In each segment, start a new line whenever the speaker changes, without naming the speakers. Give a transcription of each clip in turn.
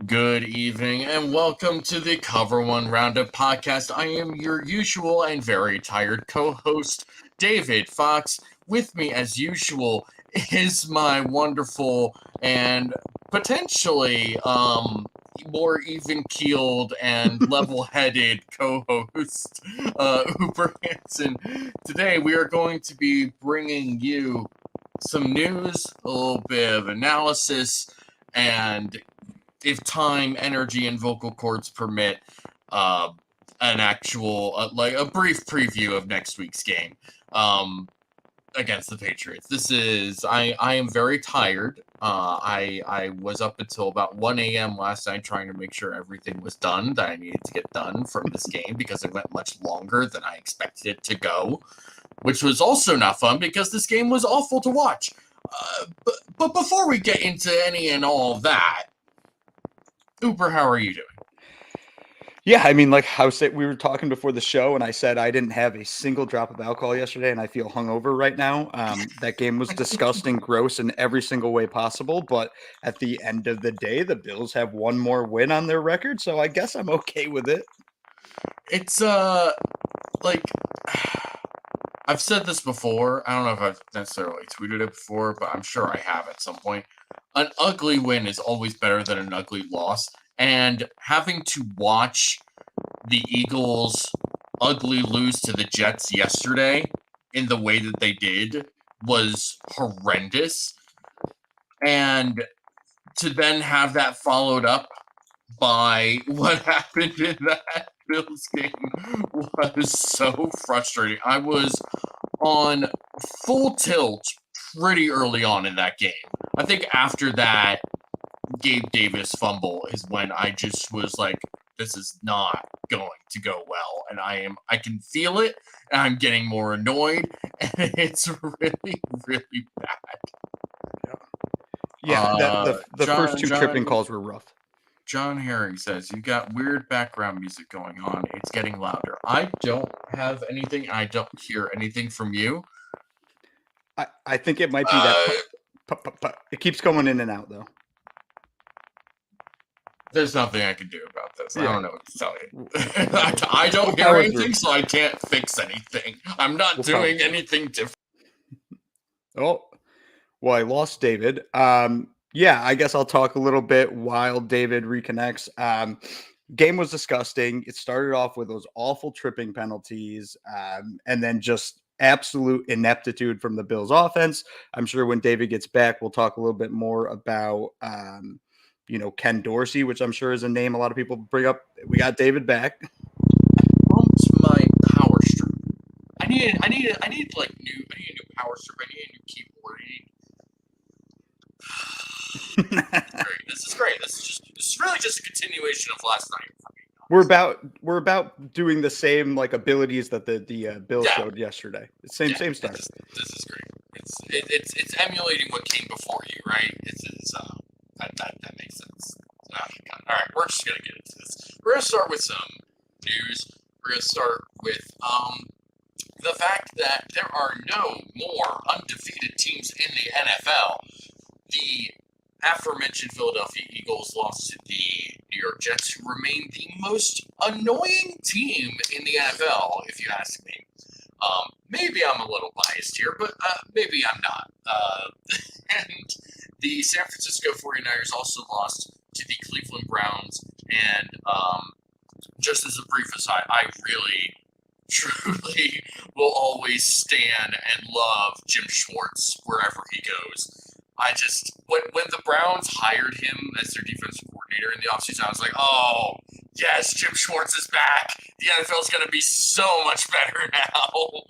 Good evening and welcome to the Cover One Roundup podcast. I am your usual and very tired co-host, David Fox. With me, as usual, is my wonderful and potentially more even-keeled and level-headed co-host, UberHansen. Today, we are going to be bringing you some news, a little bit of analysis, and if time, energy, and vocal cords permit, an actual, like a brief preview of next week's game against the Patriots. I am very tired. I was up until about 1 a.m. last night trying to make sure everything was done that I needed to get done from this game because it went much longer than I expected it to go, which was also not fun because this game was awful to watch. But before we get into any and all of that, Uber, how are you doing?
Yeah, I mean, like I was saying, we were talking before the show, and I said I didn't have a single drop of alcohol yesterday, and I feel hungover right now. That game was disgusting, gross in every single way possible. But at the end of the day, the Bills have one more win on their record, so I guess I'm okay with it.
It's like I've said this before. I don't know if I've necessarily tweeted it before, but I'm sure I have at some point. An ugly win is always better than an ugly loss. And having to watch the Eagles ugly lose to the Jets yesterday in the way that they did was horrendous. And to then have that followed up by what happened in that Bills game was so frustrating. I was on full tilt pretty early on in that game. I think after that Gabe Davis fumble is when I just was like, this is not going to go well. And I can feel it, and I'm getting more annoyed, and it's really, really bad.
Yeah, the first two tripping calls were rough.
John Herring says, you got weird background music going on. It's getting louder. I don't have anything. I don't hear anything from you.
I think it might be that. It keeps going in and out, though.
There's nothing I can do about this. Yeah. I don't know what to tell you. I don't hear anything, so I can't fix anything. I'm not doing anything different.
Oh, well, I lost David. Yeah, I guess I'll talk a little bit while David reconnects. Game was disgusting. It started off with those awful tripping penalties, and then just absolute ineptitude from the Bills offense. I'm sure when David gets back, we'll talk a little bit more about Ken Dorsey, which I'm sure is a name a lot of people bring up. We got David back.
My power strip. I need like new. I need a new power strip. I need a new keyboard. This is great. This is really just a continuation of last night for me.
We're about doing the same like abilities that the Bills showed yesterday. Same stuff.
This is great. It's emulating what came before you, right? That makes sense. Oh, God. All right, we're just gonna get into this. We're gonna start with some news. We're gonna start with the fact that there are no more undefeated teams in the NFL. The aforementioned Philadelphia Eagles lost to the New York Jets, who remain the most annoying team in the NFL, if you ask me. Maybe I'm a little biased here, but maybe I'm not. And the San Francisco 49ers also lost to the Cleveland Browns. And just as a brief aside, I really, truly will always stand and love Jim Schwartz wherever he goes. I just, when the Browns hired him as their defensive coordinator in the offseason, I was like, oh, yes, Jim Schwartz is back. The NFL is going to be so much better now.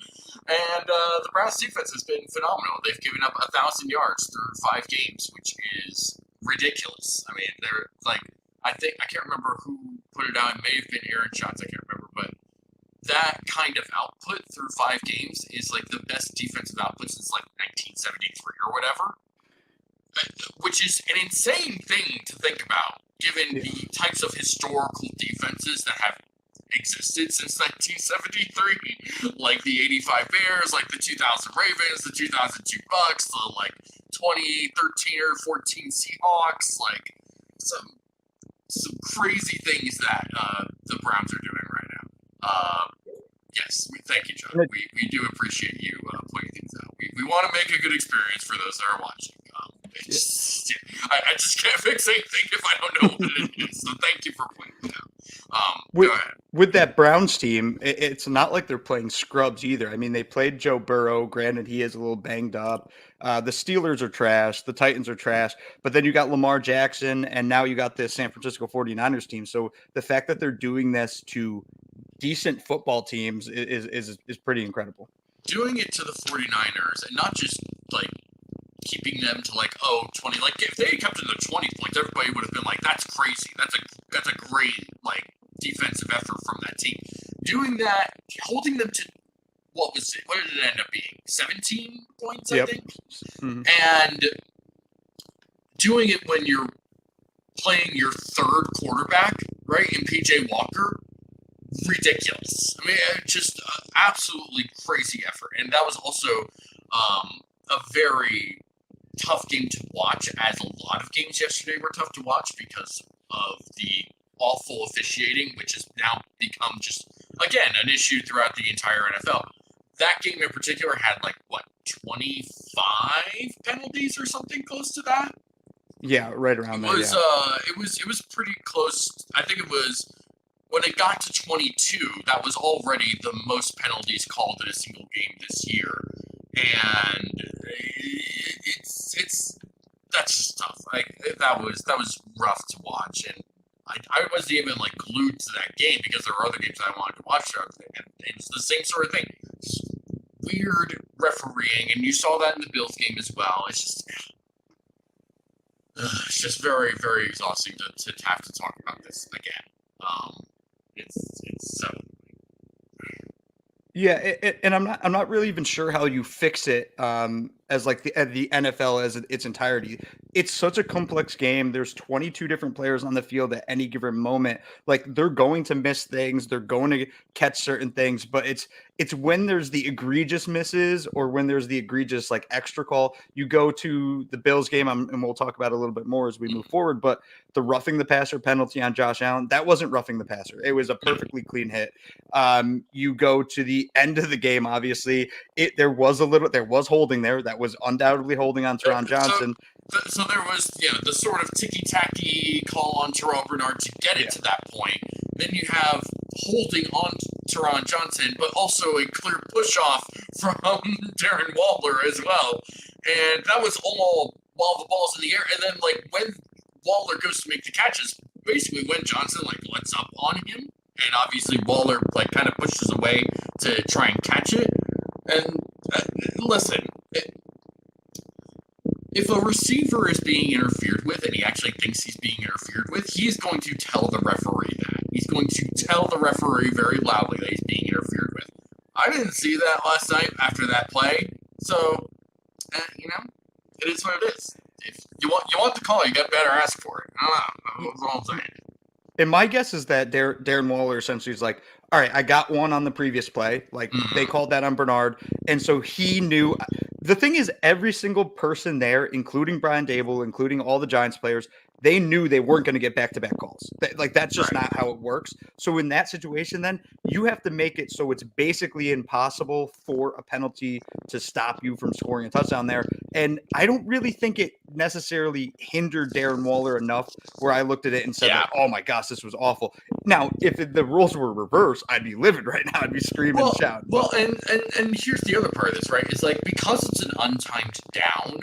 And the Browns defense has been phenomenal. They've given up 1,000 yards through 5 games, which is ridiculous. I mean, they're like, I can't remember who put it out. It may have been Aaron Schatz. I can't remember, but that kind of output through 5 games is like the best defensive output since like 1973 or whatever. Which is an insane thing to think about, given the types of historical defenses that have existed since 1973, like the 85 Bears, like the 2000 Ravens, the 2002 Bucks, the 2013 or 14 Seahawks, like some some crazy things that the Browns are doing right now. Yes, thank you, John. We do appreciate you pointing things out. We want to make a good experience for those that are watching. I just can't fix anything if I don't know what it is. So thank you for pointing it out. Go ahead.
With that Browns team, it's not like they're playing scrubs either. I mean, they played Joe Burrow. Granted, he is a little banged up. The Steelers are trash. The Titans are trash. But then you got Lamar Jackson, and now you got the San Francisco 49ers team. So the fact that they're doing this to decent football teams is pretty incredible.
Doing it to the 49ers, and not just like keeping them to 20. Like if they had kept it to 20 points, everybody would have been like, "That's crazy. That's a great defensive effort from that team." Doing that, holding them to what was it? What did it end up being? 17 points, I think. Mm-hmm. And doing it when you're playing your third quarterback, right, in PJ Walker. Ridiculous. I mean, just absolutely crazy effort. And that was also a very tough game to watch, as a lot of games yesterday were tough to watch because of the awful officiating, which has now become just, again, an issue throughout the entire NFL. That game in particular had 25 penalties or something close to that?
Yeah, right around there.
It was pretty close. I think it was, when it got to 22, that was already the most penalties called in a single game this year. And that's just tough. That was rough to watch, and I wasn't even glued to that game because there were other games I wanted to watch throughout the thing, and it's the same sort of thing. It's weird refereeing, and you saw that in the Bills game as well. It's just very, very exhausting to have to talk about this again. It's so.
Yeah, and I'm not really even sure how you fix it as the NFL as its entirety. It's such a complex game. There's 22 different players on the field at any given moment. They're going to miss things, they're going to catch certain things, but it's when there's the egregious misses or when there's the egregious extra call. You go to the Bills game, and we'll talk about it a little bit more as we move forward, but the roughing the passer penalty on Josh Allen, that wasn't roughing the passer. It was a perfectly clean hit. You go to the end of the game, obviously, there was holding there. That was undoubtedly holding on Teron Johnson.
So there was, the sort of ticky-tacky call on Terrell Bernard to get it to that point. Then you have holding on Teron Johnson, but also a clear push-off from Darren Waller as well. And that was all while the ball's in the air. And then, when Waller goes to make the catches, basically when Johnson, lets up on him, and obviously Waller, kind of pushes away to try and catch it. And listen, if a receiver is being interfered with and he actually thinks he's being interfered with, he is going to tell the referee that. He's going to tell the referee very loudly that he's being interfered with. I didn't see that last night after that play, so, it is what it is. If you want the call, you got better ask for it. I don't know. That's all I'm saying.
And my guess is that Darren Waller essentially is like, all right, I got one on the previous play. They called that on Bernard. And so he knew. The thing is, every single person there, including Brian Dable, including all the Giants players, they knew they weren't going to get back-to-back calls. That's just not how it works. So in that situation, then, you have to make it so it's basically impossible for a penalty to stop you from scoring a touchdown there. And I don't really think it necessarily hindered Darren Waller enough where I looked at it and said, oh my gosh, this was awful. Now, if the rules were reversed, I'd be livid right now. I'd be screaming and shouting.
Well, and here's the other part of this, right? It's because it's an untimed down,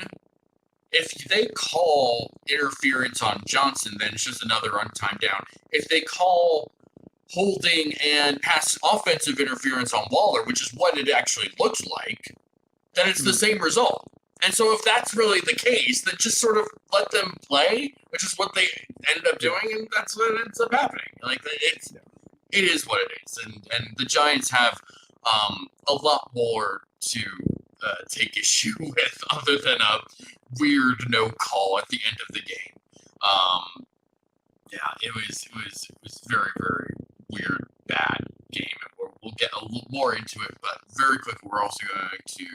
if they call interference on Johnson, then it's just another untimed down. If they call holding and pass offensive interference on Waller, which is what it actually looked like, then it's the same result. And so if that's really the case, then just sort of let them play, which is what they ended up doing, and that's what ends up happening. It is what it is. And the Giants have a lot more to take issue with other than a weird no call at the end of the game. It was very, very weird, bad game, and we'll get a little more into it. But very quickly, we're also going to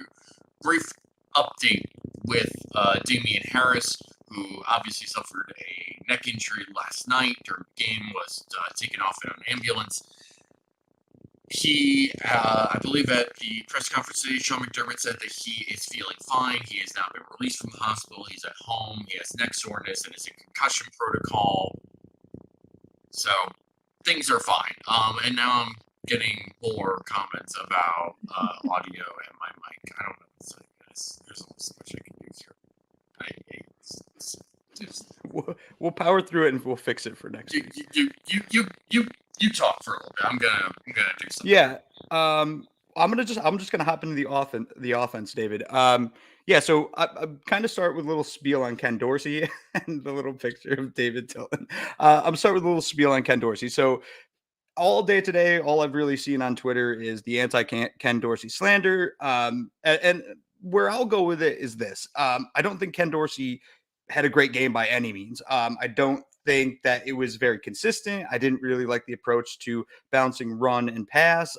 brief update with Damian Harris, who obviously suffered a neck injury last night during the game, was taken off in an ambulance. He, I believe at the press conference today, Sean McDermott said that he is feeling fine. He has now been released from the hospital. He's at home. He has neck soreness and is in concussion protocol. So things are fine. And now I'm getting more comments about audio and my mic. I don't know what to say, guys. There's only so much I can do here.
We'll power through it and we'll fix it for next week.
You talk for a little bit. I'm gonna do something.
Yeah. I'm just gonna hop into the offense, David. Yeah, so I kind of start with a little spiel on Ken Dorsey and the little picture of David Tillman. I'm start with a little spiel on Ken Dorsey. So all day today, all I've really seen on Twitter is the anti-Ken Dorsey slander. And where I'll go with it is this. I don't think Ken Dorsey had a great game by any means. I don't think that it was very consistent. I didn't really like the approach to bouncing run and pass.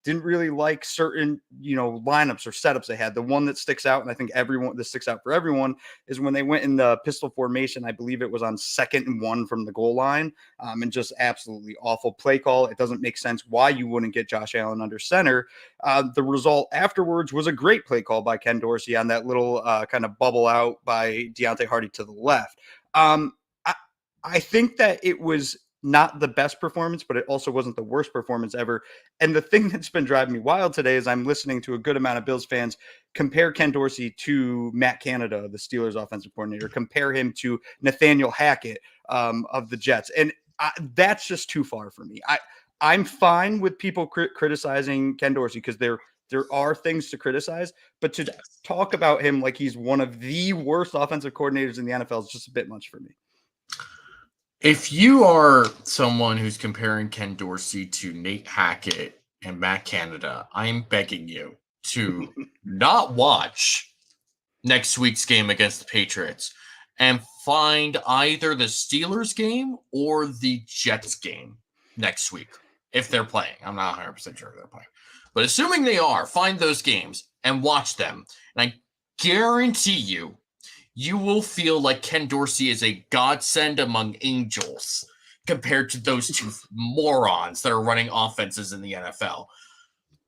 Didn't really like certain, lineups or setups they had. The one that sticks out, and I think that sticks out for everyone, is when they went in the pistol formation. I believe it was on 2nd and 1 from the goal line, and just absolutely awful play call. It doesn't make sense why you wouldn't get Josh Allen under center. The result afterwards was a great play call by Ken Dorsey on that little kind of bubble out by Deontay Hardy to the left. I think that it was not the best performance, but it also wasn't the worst performance ever. And the thing that's been driving me wild today is I'm listening to a good amount of Bills fans compare Ken Dorsey to Matt Canada, the Steelers offensive coordinator, compare him to Nathaniel Hackett of the Jets. And that's just too far for me. I'm fine with people criticizing Ken Dorsey because there are things to criticize, but to talk about him like he's one of the worst offensive coordinators in the NFL is just a bit much for me.
If you are someone who's comparing Ken Dorsey to Nate Hackett and Matt Canada, I'm begging you to not watch next week's game against the Patriots and find either the Steelers game or the Jets game next week if they're playing. I'm not 100% sure if they're playing. But assuming they are, find those games and watch them. And I guarantee you will feel like Ken Dorsey is a godsend among angels compared to those two morons that are running offenses in the NFL.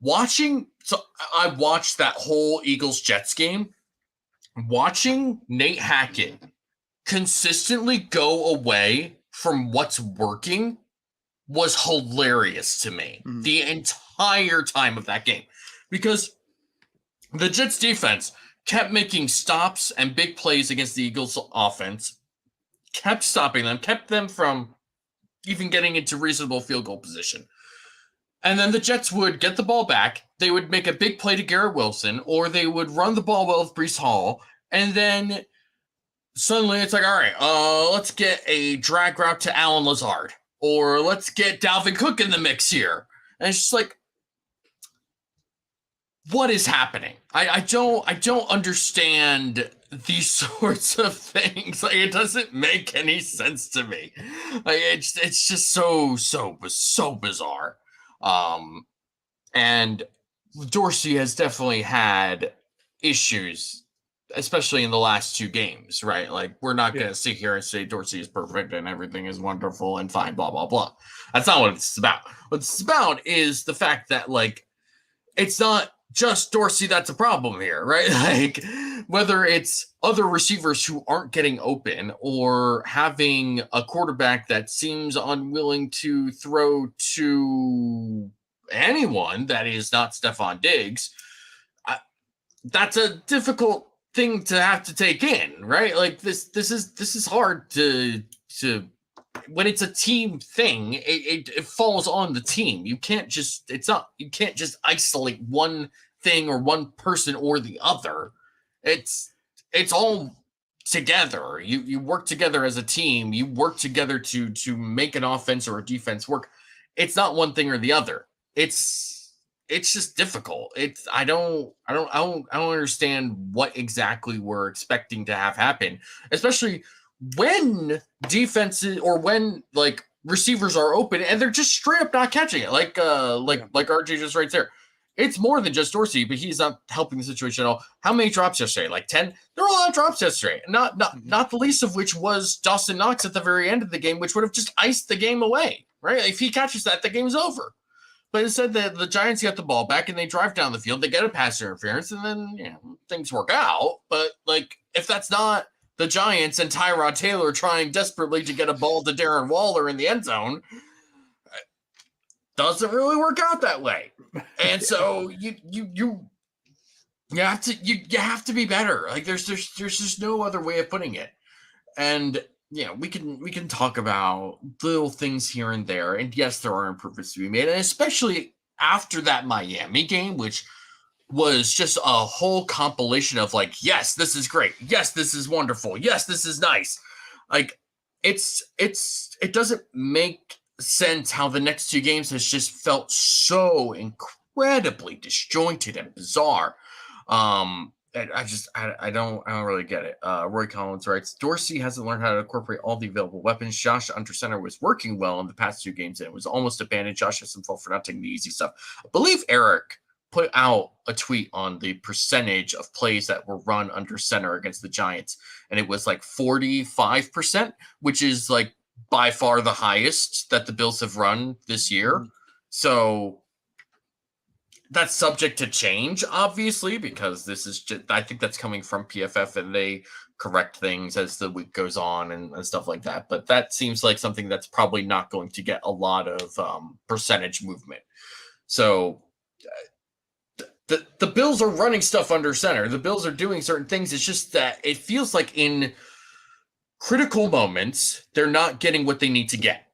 I watched that whole Eagles-Jets game. Watching Nate Hackett consistently go away from what's working was hilarious to me the entire time of that game. Because the Jets defense kept making stops and big plays against the Eagles offense, kept stopping them, kept them from even getting into reasonable field goal position. And then the Jets would get the ball back. They would make a big play to Garrett Wilson, or they would run the ball well with Breece Hall. And then suddenly it's like, all right, let's get a drag route to Allen Lazard, or let's get Dalvin Cook in the mix here. And it's just like, what is happening? I don't understand these sorts of things. Like, it doesn't make any sense to me. Like, it's just so bizarre. And Dorsey has definitely had issues, especially in the last two games, right? Like, we're not going to sit here and say Dorsey is perfect and everything is wonderful and fine, blah, blah, blah. That's not what it's about. What it's about is the fact that, like, it's not just Dorsey that's a problem here, right? Like, whether it's other receivers who aren't getting open or having a quarterback that seems unwilling to throw to anyone that is not Stephon Diggs, that's a difficult thing to have to take in, right? Like, this is hard to when it's a team thing, it falls on the team. You can't just isolate one thing or one person or the other. It's all together. You work together as a team. You work together to make an offense or a defense work. It's not one thing or the other. It's just difficult. I don't understand what exactly we're expecting to have happen, especially when defenses or when, like, receivers are open and they're just straight up not catching it. Like RJ just right there. it's more than just Dorsey, but he's not helping the situation at all. How many drops yesterday? Like 10? There were a lot of drops yesterday. Not the least of which was Dawson Knox at the very end of the game, which would have just iced the game away, right? If he catches that, the game's over. But instead, the Giants get the ball back and they drive down the field. They get a pass interference, and then things work out. But like, if that's not the Giants and Tyrod Taylor trying desperately to get a ball to Darren Waller in the end zone, doesn't really work out that way. And so you have to be better. Like there's just no other way of putting it. And we can talk about little things here and there. And yes, there are improvements to be made, and especially after that Miami game, which was just a whole compilation of like, yes, this is great. Yes, this is wonderful. Yes, this is nice. Like it doesn't make sense how the next two games has just felt so incredibly disjointed and bizarre. I don't really get it. Roy Collins writes, Dorsey hasn't learned how to incorporate all the available weapons. Josh under center was working well in the past two games, and it was almost abandoned. Josh has some fault for not taking the easy stuff. I believe Eric put out a tweet on the percentage of plays that were run under center against the Giants, and it was like 45%, which is like by far the highest that the Bills have run this year. So that's subject to change, obviously, because this is just, I think that's coming from PFF, and they correct things as the week goes on and stuff like that. But that seems like something that's probably not going to get a lot of percentage movement. So the Bills are running stuff under center. The Bills are doing certain things. It's just that it feels like in critical moments, they're not getting what they need to get,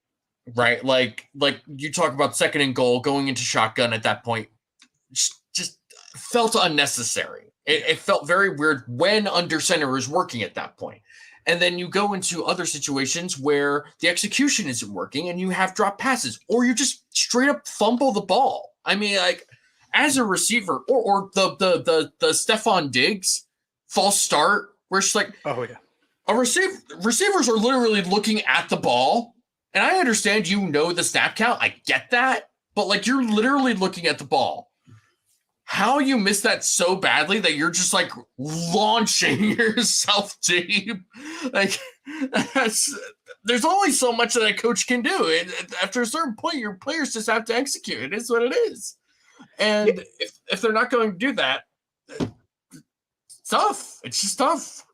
right? Like you talk about second and goal, going into shotgun at that point, just felt unnecessary. It felt very weird when under center is working at that point. And then you go into other situations where the execution isn't working and you have drop passes, or you just straight up fumble the ball. I mean, like as a receiver, or the Stephon Diggs false start, where it's like,
oh yeah,
receivers are literally looking at the ball. And I understand, the snap count. I get that. But like, you're literally looking at the ball. How you miss that so badly that you're just like launching yourself deep. Like, there's only so much that a coach can do. After a certain point, your players just have to execute. It is what it is. And if they're not going to do that, it's tough. It's just tough.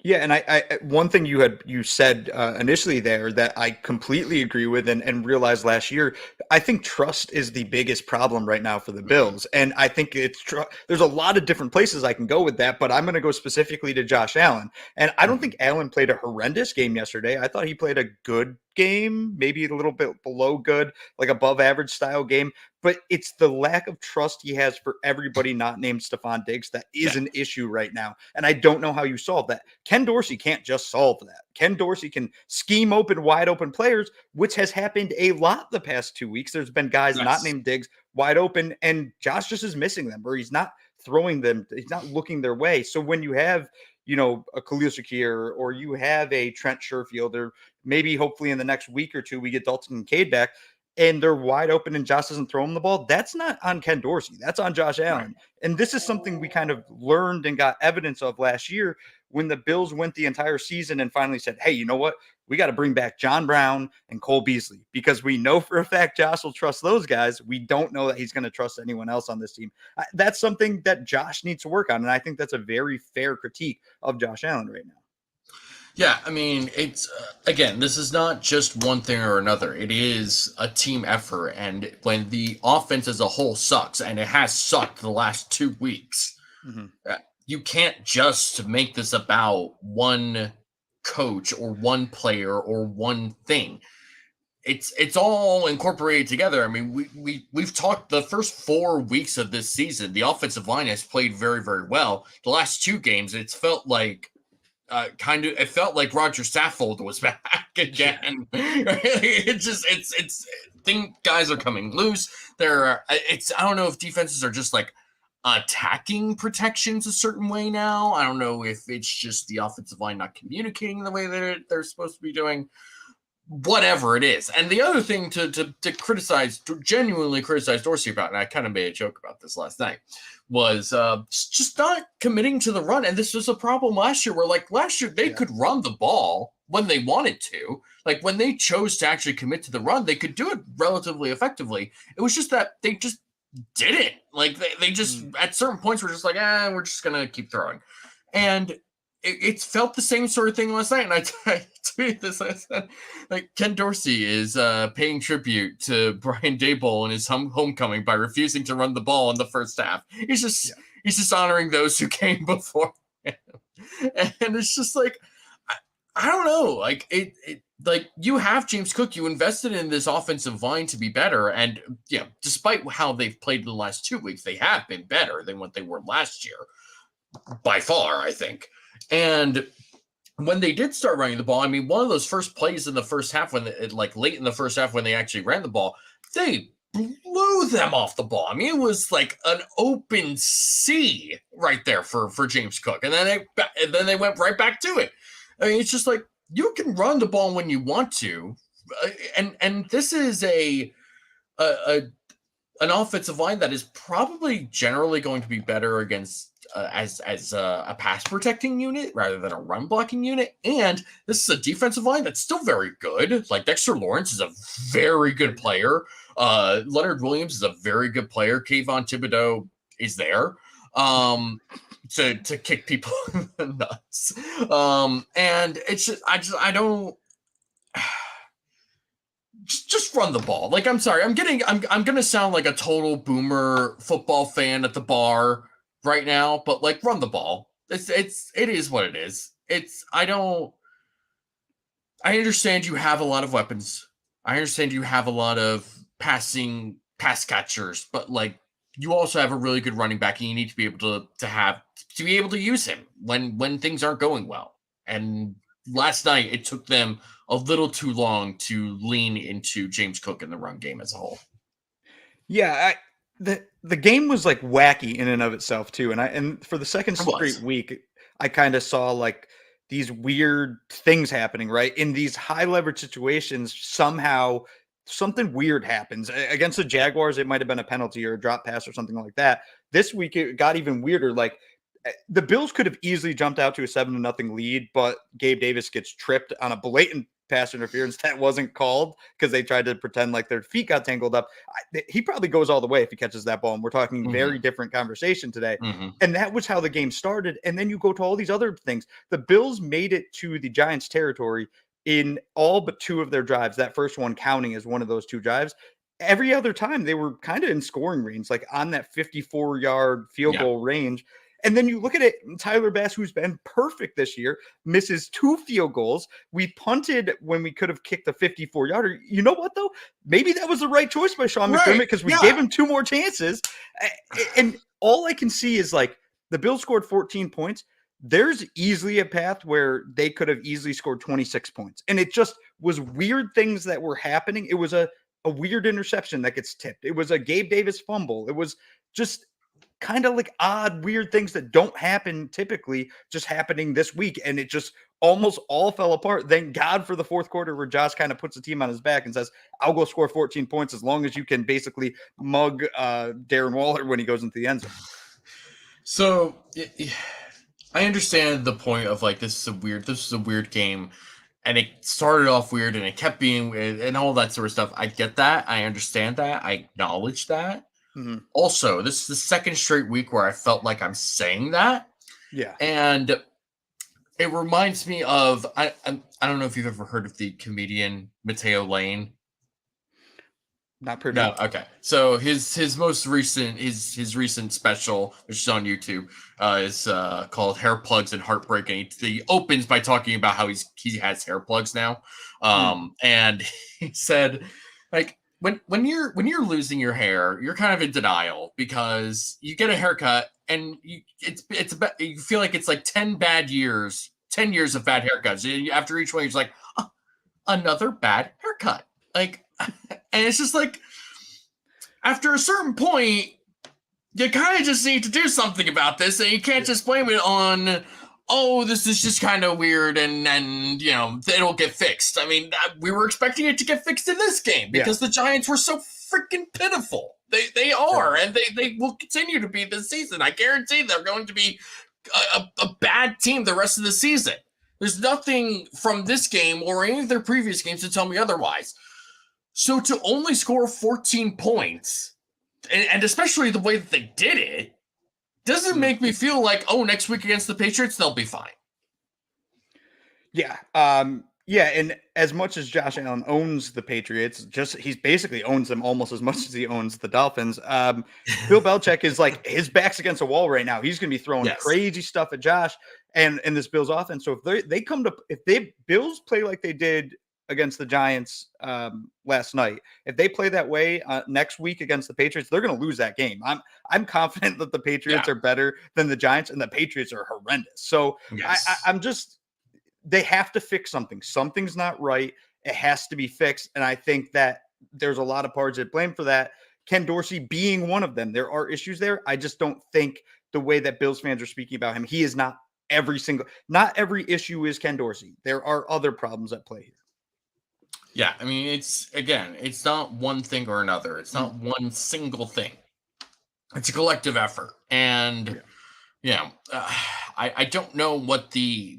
Yeah, and I one thing you said initially there that I completely agree with and realized last year, I think trust is the biggest problem right now for the Bills, and I think there's a lot of different places I can go with that, but I'm going to go specifically to Josh Allen, and I don't think Allen played a horrendous game yesterday. I thought he played a good game, maybe a little bit below good, like above average style game. But it's the lack of trust he has for everybody not named Stephon Diggs that is an issue right now. And I don't know how you solve that. Ken Dorsey can't just solve that. Ken Dorsey can scheme open, wide open players, which has happened a lot the past 2 weeks. There's been guys not named Diggs wide open, and Josh just is missing them, or he's not throwing them. He's not looking their way. So when you have a Khalil Shakir, or you have a Trent Sherfield, or maybe hopefully in the next week or two we get Dalton Kincaid back, and they're wide open and Josh doesn't throw him the ball, that's not on Ken Dorsey. That's on Josh Allen. Right. And this is something we kind of learned and got evidence of last year when the Bills went the entire season and finally said, hey, you know what? We got to bring back John Brown and Cole Beasley, because we know for a fact Josh will trust those guys. We don't know that he's going to trust anyone else on this team. That's something that Josh needs to work on. And I think that's a very fair critique of Josh Allen right now.
Yeah, I mean, it's again, this is not just one thing or another. It is a team effort. And when the offense as a whole sucks, and it has sucked the last 2 weeks, you can't just make this about one coach or one player or one thing. It's all incorporated together. I mean, we've talked the first 4 weeks of this season. The offensive line has played very, very well. The last 2 games, it's felt like it felt like Roger Saffold was back again. Think guys are coming loose. I don't know if defenses are just like attacking protections a certain way now. I don't know if it's just the offensive line not communicating the way that they're supposed to be doing. whatever it is. And the other thing to genuinely criticize Dorsey about, and I kind of made a joke about this last night, was just not committing to the run. And this was a problem last year where, like, last year they could run the ball when they wanted to. Like, when they chose to actually commit to the run, they could do it relatively effectively. It was just that they just didn't. Like, they just, at certain points, were just like, we're just going to keep throwing. And it felt the same sort of thing last night. And I tweeted this. I said, like, Ken Dorsey is paying tribute to Brian Daboll in his homecoming by refusing to run the ball in the first half. He's just honoring those who came before him. And it's just like, I don't know. Like, like, you have James Cook. You invested in this offensive line to be better. And, despite how they've played in the last 2 weeks, they have been better than what they were last year. By far, I think. And when they did start running the ball, I mean, one of those first plays in the first half, late in the first half when they actually ran the ball, they blew them off the ball. I mean, it was like an open sea right there for James Cook. And then they went right back to it. I mean, it's just like, you can run the ball when you want to. And this is an offensive line that is probably generally going to be better against as a pass protecting unit rather than a run blocking unit. And this is a defensive line that's still very good. Like, Dexter Lawrence is a very good player. Leonard Williams is a very good player. Kayvon Thibodeau is there to kick people in the nuts. And it's just, I don't. Just run the ball. Like, I'm sorry, I'm gonna sound like a total boomer football fan at the bar right now, but, like, run the ball. It is what it is. I understand you have a lot of weapons. I understand you have a lot of pass catchers, but, like, you also have a really good running back, and you need to be able to be able to use him when things aren't going well. And last night, it took them a little too long to lean into James Cook in the run game as a whole.
Yeah, the game was, like, wacky in and of itself too, and for the second straight week, I kind of saw, like, these weird things happening, right? In these high leverage situations, somehow something weird happens. Against the Jaguars, it might have been a penalty or a drop pass or something like that. This week, it got even weirder. Like, the Bills could have easily jumped out to a 7-0 lead, but Gabe Davis gets tripped on a blatant pass interference that wasn't called because they tried to pretend like their feet got tangled up. He probably goes all the way if he catches that ball, and we're talking very different conversation today. And that was how the game started. And then you go to all these other things. The Bills made it to the Giants territory in all but 2 of their drives, that first one counting as one of those 2 drives. Every other time they were kind of in scoring range, like on that 54-yard field goal range. And then you look at it, Tyler Bass, who's been perfect this year, misses 2 field goals. We punted when we could have kicked the 54-yarder. You know what, though? Maybe that was the right choice by Sean McDermott because we gave him 2 more chances. And all I can see is, like, the Bills scored 14 points. There's easily a path where they could have easily scored 26 points. And it just was weird things that were happening. It was a weird interception that gets tipped. It was a Gabe Davis fumble. It was just kind of like odd, weird things that don't happen typically just happening this week. And it just almost all fell apart. Thank God for the fourth quarter where Josh kind of puts the team on his back and says, I'll go score 14 points as long as you can basically mug Darren Waller when he goes into the end zone.
So I understand the point of, like, this is a weird game, and it started off weird and it kept being weird and all that sort of stuff. I get that. I understand that. I acknowledge that. Also, this is the second straight week where I felt like I'm saying that. Yeah. And it reminds me of, I don't know if you've ever heard of the comedian Mateo Lane.
Not pretty.
No, okay. So his most recent his recent special, which is on YouTube, is called Hair Plugs and Heartbreak, and he opens by talking about how he has hair plugs now. And he said, like, when you're losing your hair, you're kind of in denial because you get a haircut and it's about, you feel like it's like 10 years of bad haircuts. After each one, you're just like, oh, another bad haircut. Like, and it's just like, after a certain point, you kind of just need to do something about this, and you can't just blame it on oh, this is just kind of weird, and it'll get fixed. I mean, we were expecting it to get fixed in this game because the Giants were so freaking pitiful. They are, and they will continue to be this season. I guarantee they're going to be a bad team the rest of the season. There's nothing from this game or any of their previous games to tell me otherwise. So to only score 14 points, and especially the way that they did it, doesn't make me feel like, oh, next week against the Patriots, they'll be fine.
Yeah. Yeah, and as much as Josh Allen owns the Patriots, he basically owns them almost as much as he owns the Dolphins. Bill Belichick is like, his back's against a wall right now. He's going to be throwing crazy stuff at Josh and this Bills offense. So if Bills play like they did against the Giants last night, if they play that way next week against the Patriots, they're going to lose that game. I'm confident that the Patriots are better than the Giants, and the Patriots are horrendous. So I'm just. They have to fix something. Something's not right. It has to be fixed. And I think that there's a lot of parties that blame for that. Ken Dorsey being one of them. There are issues there. I just don't think the way that Bills fans are speaking about him, he is not not every issue is Ken Dorsey. There are other problems at play here.
Yeah. I mean, it's not one thing or another. It's not one single thing. It's a collective effort. And, I don't know what the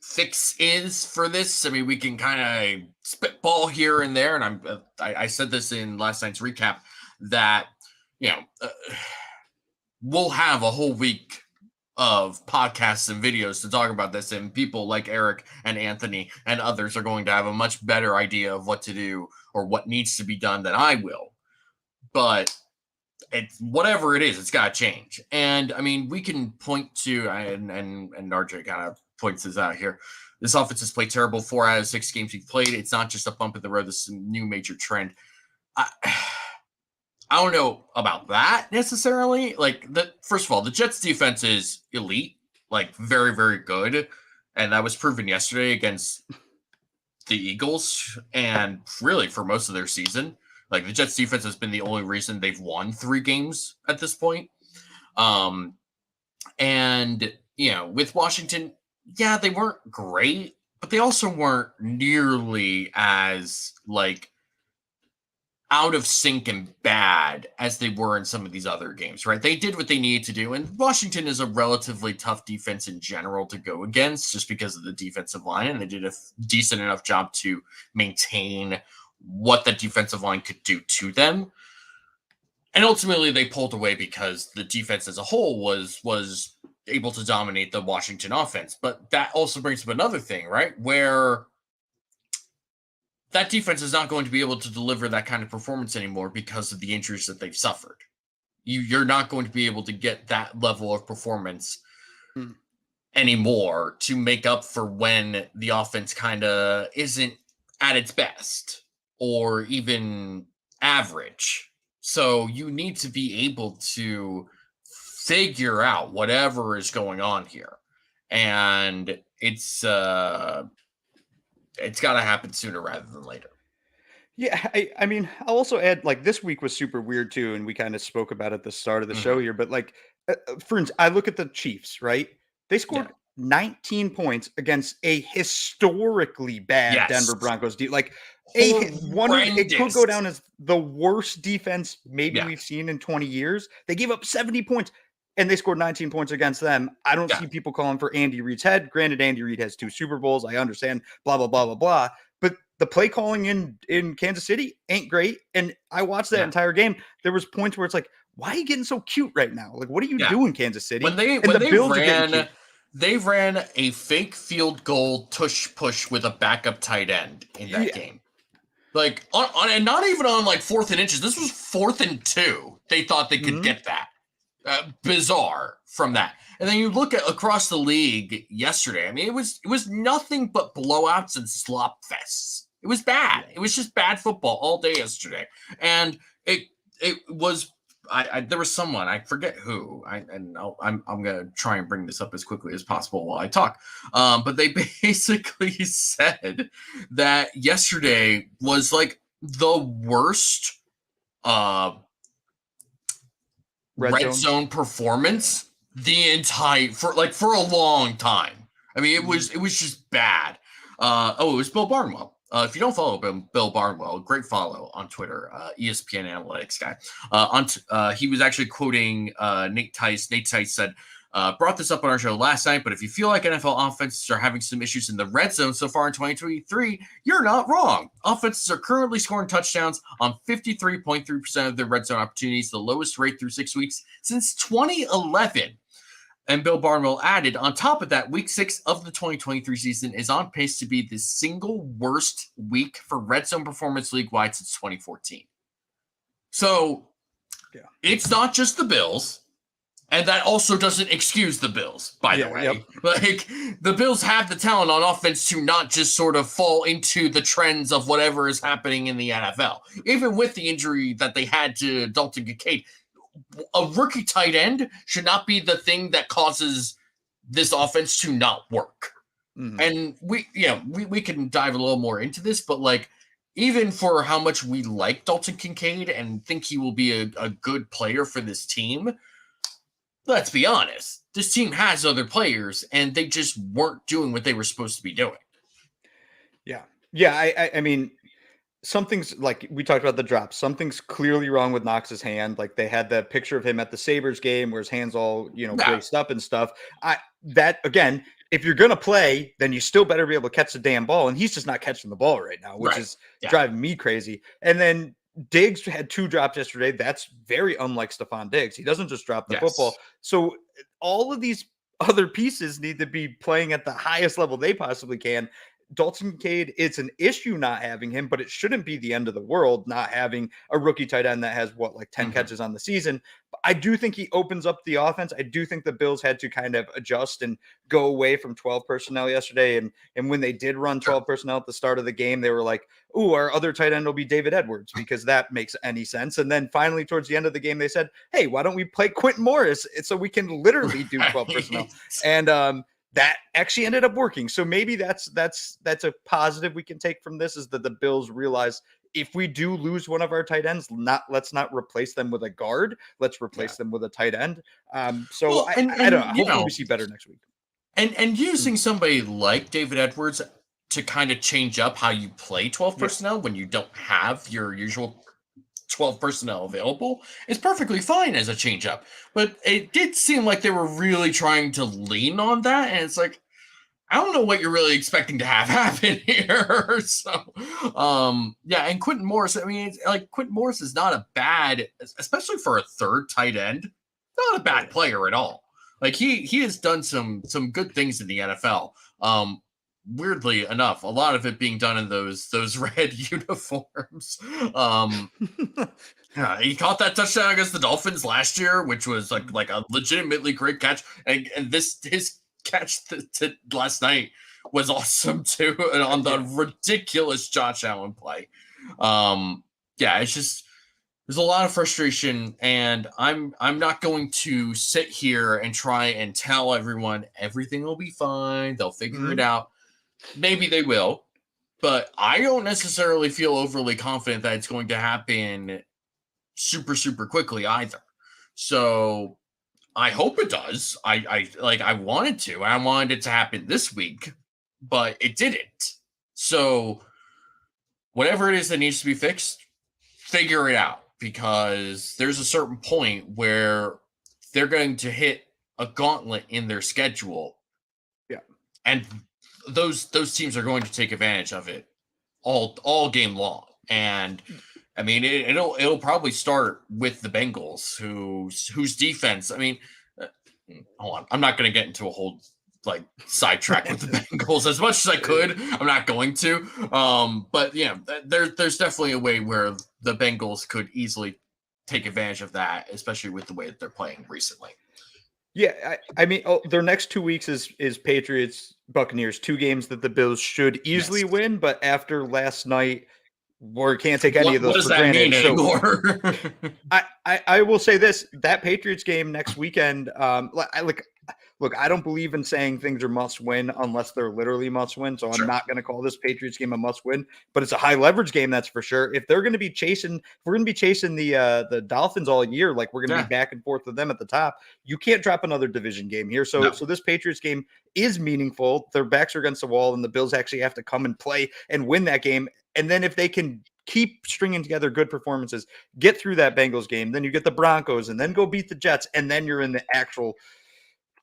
fix is for this. I mean, we can kind of spitball here and there, and I said this in last night's recap that we'll have a whole week of podcasts and videos to talk about this, and people like Eric and Anthony and others are going to have a much better idea of what to do or what needs to be done than I will. But it's whatever it is, it's got to change. And I mean, we can point to and RJ kind of points this out here. This offense has played terrible 4 out of 6 games he's played. It's not just a bump in the road. This is a new major trend. I don't know about that necessarily. Like, first of all, the Jets defense is elite, like very, very good. And that was proven yesterday against the Eagles and really for most of their season. Like, the Jets defense has been the only reason they've won 3 games at this point. And, with Washington, yeah, they weren't great, but they also weren't nearly as out of sync and bad as they were in some of these other games, right? They did what they needed to do, and Washington is a relatively tough defense in general to go against just because of the defensive line, and they did a decent enough job to maintain what the defensive line could do to them. And ultimately, they pulled away because the defense as a whole was able to dominate the Washington offense. But that also brings up another thing, right? Where that defense is not going to be able to deliver that kind of performance anymore because of the injuries that they've suffered. You're not going to be able to get that level of performance anymore to make up for when the offense kind of isn't at its best or even average. So you need to be able to figure out whatever is going on here. And it's got to happen sooner rather than later.
Yeah, I mean, I'll also add, this week was super weird too, and we kind of spoke about it at the start of the show here, but for instance, I look at the Chiefs, right? They scored 19 points against a historically bad Denver Broncos team. It could go down as the worst defense maybe we've seen in 20 years. They gave up 70 points, and they scored 19 points against them. I don't see people calling for Andy Reid's head. Granted, Andy Reid has 2 Super Bowls. I understand, blah, blah, blah, blah, blah. But the play calling in Kansas City ain't great. And I watched that entire game. There was points where it's like, why are you getting so cute right now? Like, what are you doing, Kansas City?
They ran a fake field goal tush push with a backup tight end in that game. Like, and not even on 4th and inches. This was 4th and 2. They thought they could get that. Bizarre from that. And then you look at across the league yesterday. I mean, it was nothing but blowouts and slop fests. It was bad. It was just bad football all day yesterday. And it was. There was someone, I forget who, I'm going to try and bring this up as quickly as possible while I talk. But they basically said that yesterday was the worst red zone performance the entire for a long time. I mean, it was just bad. It was Bill Barnwell. If you don't follow Bill Barnwell, great follow on Twitter, ESPN analytics guy. He was actually quoting Nate Tice. Nate Tice said, brought this up on our show last night, but if you feel like NFL offenses are having some issues in the red zone so far in 2023, you're not wrong. Offenses are currently scoring touchdowns on 53.3% of their red zone opportunities, the lowest rate through 6 weeks since 2011. And Bill Barnwell added, on top of that, week 6 of the 2023 season is on pace to be the single worst week for red zone performance league-wide since 2014. So It's not just the Bills, and that also doesn't excuse the Bills, by the way. Yep. Like, the Bills have the talent on offense to not just sort of fall into the trends of whatever is happening in the NFL. Even with the injury that they had to Dalton Kincaid, a rookie tight end should not be the thing that causes this offense to not work. Mm-hmm. And we can dive a little more into this, but like, even for how much we like Dalton Kincaid and think he will be a good player for this team, let's be honest, this team has other players and they just weren't doing what they were supposed to be doing.
Yeah. I mean, something's like we talked about the drops. Something's clearly wrong with Knox's hand. Like they had that picture of him at the Sabres game where his hand's all, braced up and stuff. That again, if you're going to play, then you still better be able to catch the damn ball. And he's just not catching the ball right now, which is driving me crazy. And then Diggs had 2 drops yesterday. That's very unlike Stephon Diggs. He doesn't just drop the football. So all of these other pieces need to be playing at the highest level they possibly can. Dalton Kincaid, it's an issue not having him, but it shouldn't be the end of the world not having a rookie tight end that has 10 catches on the season. But I do think he opens up the offense. I do think the Bills had to kind of adjust and go away from 12 personnel yesterday. And when they did run 12 personnel at the start of the game, they were like, ooh, our other tight end will be David Edwards, because that makes any sense. And then finally, towards the end of the game, they said, hey, why don't we play Quentin Morris so we can literally do 12 personnel? And that actually ended up working. So maybe that's a positive we can take from this, is that the Bills realize if we do lose one of our tight ends, let's not replace them with a guard. Let's replace them with a tight end. I don't know. Hopefully we see better next week.
And using somebody like David Edwards to kind of change up how you play 12 personnel when you don't have your usual 12 personnel available is perfectly fine as a change up. But it did seem like they were really trying to lean on that. And it's like, I don't know what you're really expecting to have happen here. So, and Quentin Morris, I mean, Quentin Morris is not a bad, especially for a third tight end, not a bad player at all. Like he has done some good things in the NFL. Weirdly enough, a lot of it being done in those red uniforms. He caught that touchdown against the Dolphins last year, which was like a legitimately great catch. And his catch last night was awesome too, and on the ridiculous Josh Allen play. It's just, there's a lot of frustration, and I'm not going to sit here and try and tell everyone everything will be fine. They'll figure it out. Maybe they will, but I don't necessarily feel overly confident that it's going to happen super, super quickly either. So I hope it does. I wanted to. I wanted it to happen this week, but it didn't. So whatever it is that needs to be fixed, figure it out, because there's a certain point where they're going to hit a gauntlet in their schedule.
Yeah.
And those teams are going to take advantage of it all game long. And I mean, it'll probably start with the Bengals, whose defense, I mean, hold on, I'm not going to get into a whole sidetrack with the Bengals as much as I could. I'm not going to. But there's definitely a way where the Bengals could easily take advantage of that, especially with the way that they're playing recently.
Yeah, I mean, their next 2 weeks is Patriots, Buccaneers, 2 games that the Bills should easily win. But after last night, we can't take any of those for granted.
Anymore?
I will say this: that Patriots game next weekend, look, I don't believe in saying things are must win unless they're literally must win. So I'm not going to call this Patriots game a must win, but it's a high leverage game. That's for sure. If they're going to be chasing, if we're going to be chasing the Dolphins all year, like we're going to be back and forth with them at the top, you can't drop another division game here. So this Patriots game is meaningful. Their backs are against the wall, and the Bills actually have to come and play and win that game. And then if they can keep stringing together good performances, get through that Bengals game, then you get the Broncos, and then go beat the Jets, and then you're in the actual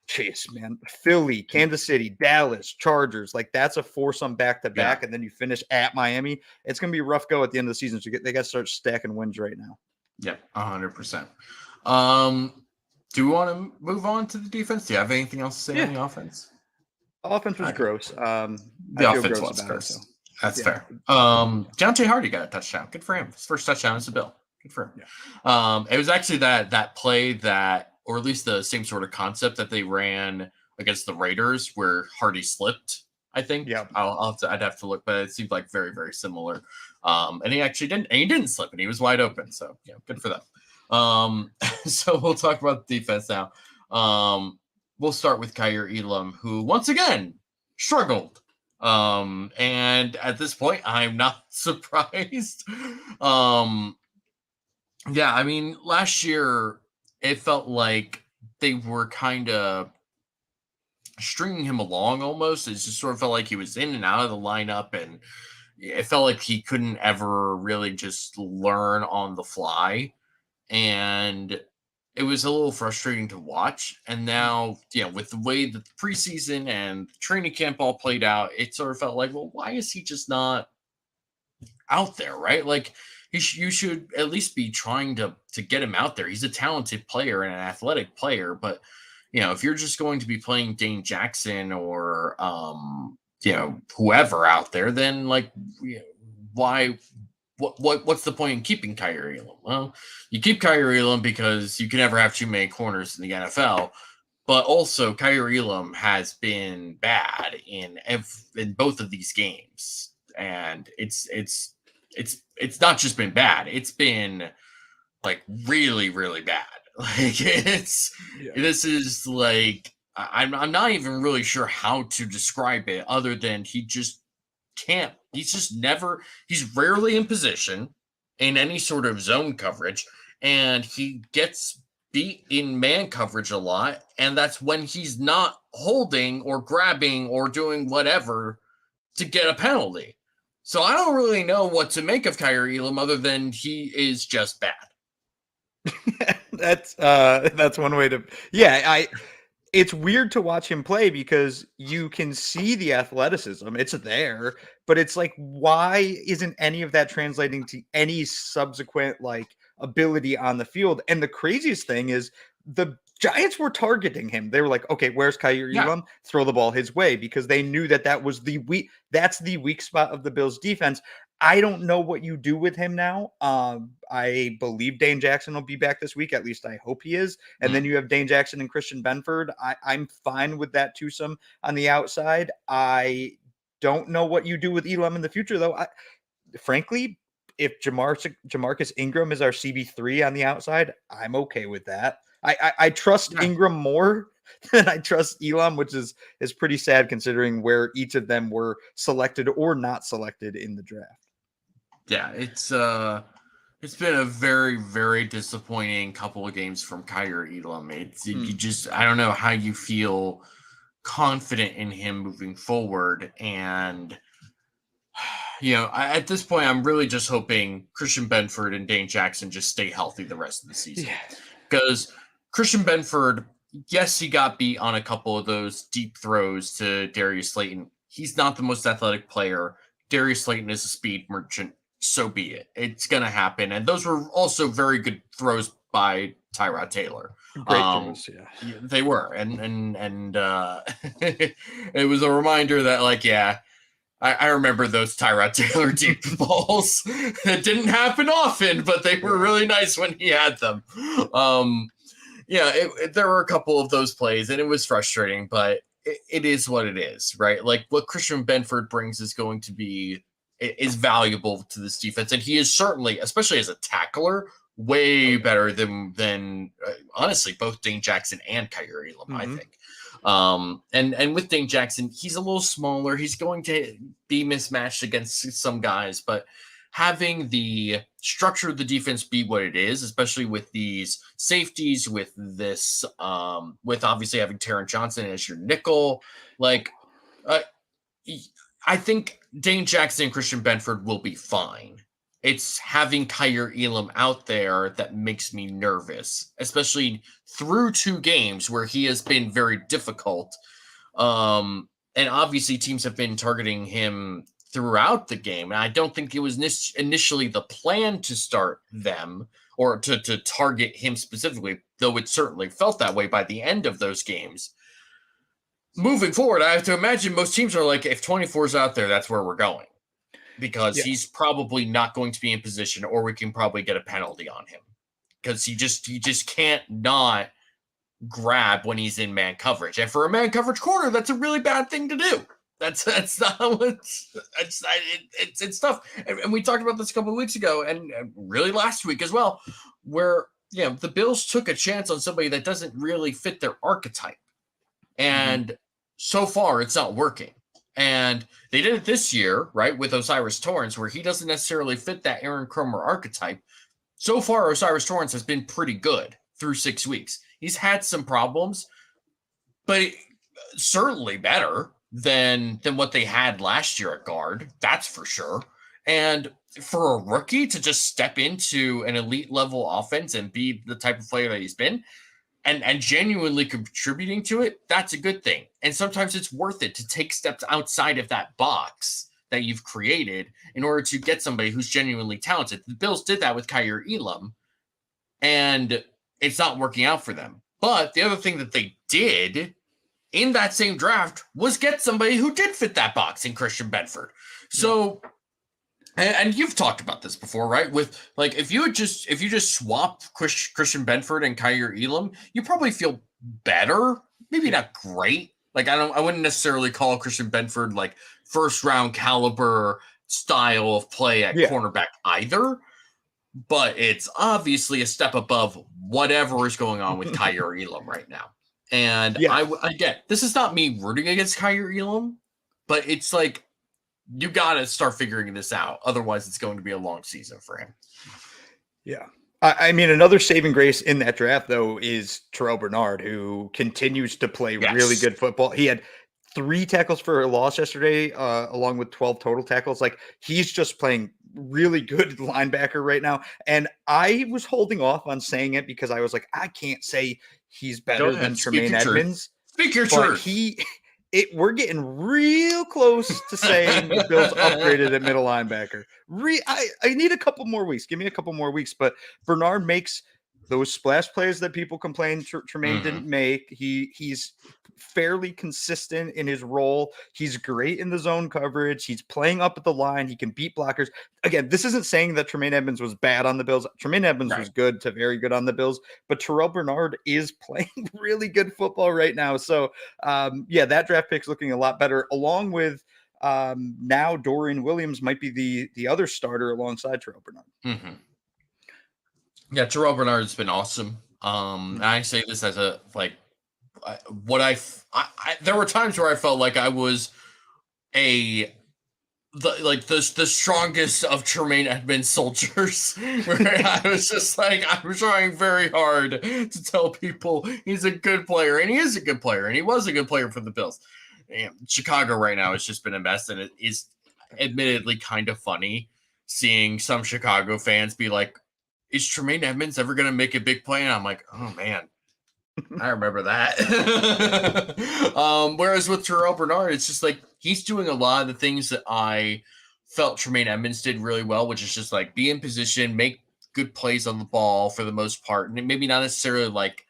chase, man. Philly, Kansas City, Dallas, Chargers, like that's a foursome back-to-back, and then you finish at Miami. It's going to be a rough go at the end of the season, so they got to start stacking wins right now.
Yep, 100%. Do we want to move on to the defense? Do you have anything else to say on the offense?
Offense was gross.
The offense was gross. That's fair. Deontay Hardy got a touchdown. Good for him. His first touchdown as a Bill. Good for him. Yeah. It was actually that play that, or at least the same sort of concept that they ran against the Raiders where Hardy slipped, I think. Yeah. I'd have to look, but it seemed like very, very similar. And he actually didn't, and he didn't slip, and he was wide open. So, good for them. So we'll talk about the defense now. We'll start with Kaiir Elam, who once again struggled. And at this point, I'm not surprised. I mean, last year it felt like they were kind of stringing him along almost. It just sort of felt like he was in and out of the lineup, and it felt like he couldn't ever really just learn on the fly. And it was a little frustrating to watch. And now, with the way the preseason and training camp all played out, it sort of felt like, well, why is he just not out there, right? Like, you should at least be trying to get him out there. He's a talented player and an athletic player, but, if you're just going to be playing Dane Jackson or, whoever out there, then, like, why... What's the point in keeping Kaiir Elam? Well, you keep Kaiir Elam because you can never have too many corners in the NFL, but also Kaiir Elam has been bad in both of these games, and it's not just been bad; it's been like really, really bad. Like this is like I'm not even really sure how to describe it other than he just can't. He's rarely in position in any sort of zone coverage, and he gets beat in man coverage a lot, and that's when he's not holding or grabbing or doing whatever to get a penalty. So I don't really know what to make of Kaiir Elam other than he is just bad.
That's one way to it's weird to watch him play because you can see the athleticism. It's there, but it's like, why isn't any of that translating to any subsequent like ability on the field? And the craziest thing is the Giants were targeting him. They were like, okay, where's Kaiir Elam? Throw the ball his way, because they knew that was that's the weak spot of the Bills defense. I don't know what you do with him now. I believe Dane Jackson will be back this week. At least I hope he is. And then you have Dane Jackson and Christian Benford. I'm fine with that twosome on the outside. I don't know what you do with Elam in the future, though. Frankly, if Jamarcus Ingram is our CB3 on the outside, I'm okay with that. I trust Ingram more than I trust Elam, which is pretty sad considering where each of them were selected or not selected in the draft.
Yeah, it's been a very, very disappointing couple of games from Kaiir Elam. You just, I don't know how you feel confident in him moving forward. And, at this point, I'm really just hoping Christian Benford and Dane Jackson just stay healthy the rest of the season. Because Christian Benford, yes, he got beat on a couple of those deep throws to Darius Slayton. He's not the most athletic player. Darius Slayton is a speed merchant. So be it. It's going to happen. And those were also very good throws by Tyrod Taylor.
Great throws,
yeah. They were. And it was a reminder that, like, I remember those Tyrod Taylor deep balls. It didn't happen often, but they were really nice when he had them. There were a couple of those plays, and it was frustrating, but it is what it is, right? Like, what Christian Benford brings is valuable to this defense, and he is certainly, especially as a tackler, way better than honestly both Dane Jackson and Kaiir Elam, I think. And with Dane Jackson, he's a little smaller. He's going to be mismatched against some guys, but having the structure of the defense be what it is, especially with these safeties, with this, with obviously having Taron Johnson as your nickel, like, uh, I think Dane Jackson and Christian Benford will be fine. It's having Kyer Elam out there that makes me nervous, especially through 2 games where he has been very difficult. And obviously, teams have been targeting him throughout the game. And I don't think it was initially the plan to start them or to target him specifically, though it certainly felt that way by the end of those games. Moving forward, I have to imagine most teams are like, if 24 is out there, that's where we're going. Because he's probably not going to be in position, or we can probably get a penalty on him. Because he just can't not grab when he's in man coverage. And for a man coverage corner, that's a really bad thing to do. That's not it's tough. And we talked about this a couple of weeks ago, and really last week as well, where the Bills took a chance on somebody that doesn't really fit their archetype. And so far, it's not working. And they did it this year, right, with Osiris Torrance, where he doesn't necessarily fit that Aaron Cromer archetype. So far, Osiris Torrance has been pretty good through 6 weeks. He's had some problems, but certainly better than what they had last year at guard. That's for sure. And for a rookie to just step into an elite level offense and be the type of player that he's been, and genuinely contributing to it, that's a good thing. And sometimes it's worth it to take steps outside of that box that you've created in order to get somebody who's genuinely talented. The Bills did that with Kyer Elam, and it's not working out for them. But the other thing that they did in that same draft was get somebody who did fit that box in Christian Benford. So, and you've talked about this before, right? With like, if you just swap Christian Benford and Kyer Elam, you probably feel better. Maybe not great. Like, I wouldn't necessarily call Christian Benford like first round caliber style of play at cornerback either. But it's obviously a step above whatever is going on with Kyer Elam right now. And I get, this is not me rooting against Kyer Elam, but it's like, you got to start figuring this out. Otherwise, it's going to be a long season for him.
Yeah. I mean, another saving grace in that draft, though, is Terrell Bernard, who continues to play really good football. He had 3 tackles for a loss yesterday, along with 12 total tackles. Like, he's just playing really good linebacker right now. And I was holding off on saying it because I was like, I can't say he's better than Tremaine Edmonds.
Speak your truth.
We're getting real close to saying the Bills upgraded at middle linebacker. I need a couple more weeks. Give me a couple more weeks. But Bernard makes those splash plays that people complained Tremaine didn't make. He's fairly consistent in his role. He's great in the zone coverage. He's playing up at the line. He can beat blockers. Again, this isn't saying that Tremaine Edmonds was bad on the Bills. Tremaine Edmonds was good to very good on the Bills, but Terrell Bernard is playing really good football right now. So, that draft pick's looking a lot better, along with now Dorian Williams might be the other starter alongside Terrell Bernard.
Yeah, Terrell Bernard has been awesome. And I say this as a there were times where I felt like I was the strongest of Tremaine Edmonds soldiers, where I was just like, I'm trying very hard to tell people he's a good player, and he is a good player, and he was a good player for the Bills. And Chicago right now has just been a mess, and it is admittedly kind of funny seeing some Chicago fans be like, is Tremaine Edmonds ever going to make a big play? And I'm like, oh man, I remember that. Whereas with Terrell Bernard, it's just like, he's doing a lot of the things that I felt Tremaine Edmonds did really well, which is just like be in position, make good plays on the ball for the most part. And maybe not necessarily like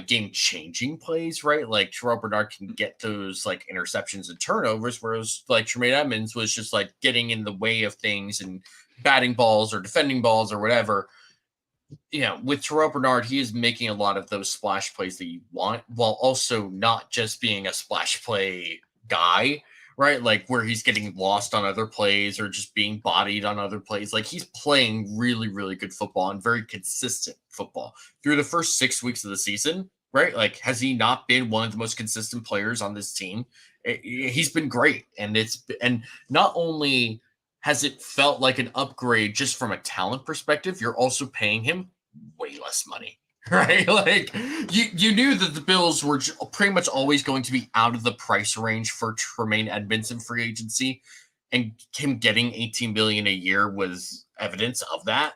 game-changing plays, right? Like Terrell Bernard can get those like interceptions and turnovers, whereas like Tremaine Edmonds was just like getting in the way of things and batting balls or defending balls or whatever. With Terrell Bernard, he is making a lot of those splash plays that you want, while also not just being a splash play guy, right? Like where he's getting lost on other plays or just being bodied on other plays. Like he's playing really, really good football and very consistent football. Through the first 6 weeks of the season, right? Like, has he not been one of the most consistent players on this team? He's been great, and not only has it felt like an upgrade just from a talent perspective, you're also paying him way less money, right? Like, you knew that the Bills were pretty much always going to be out of the price range for Tremaine Edmonds in free agency, and him getting 18 million a year was evidence of that.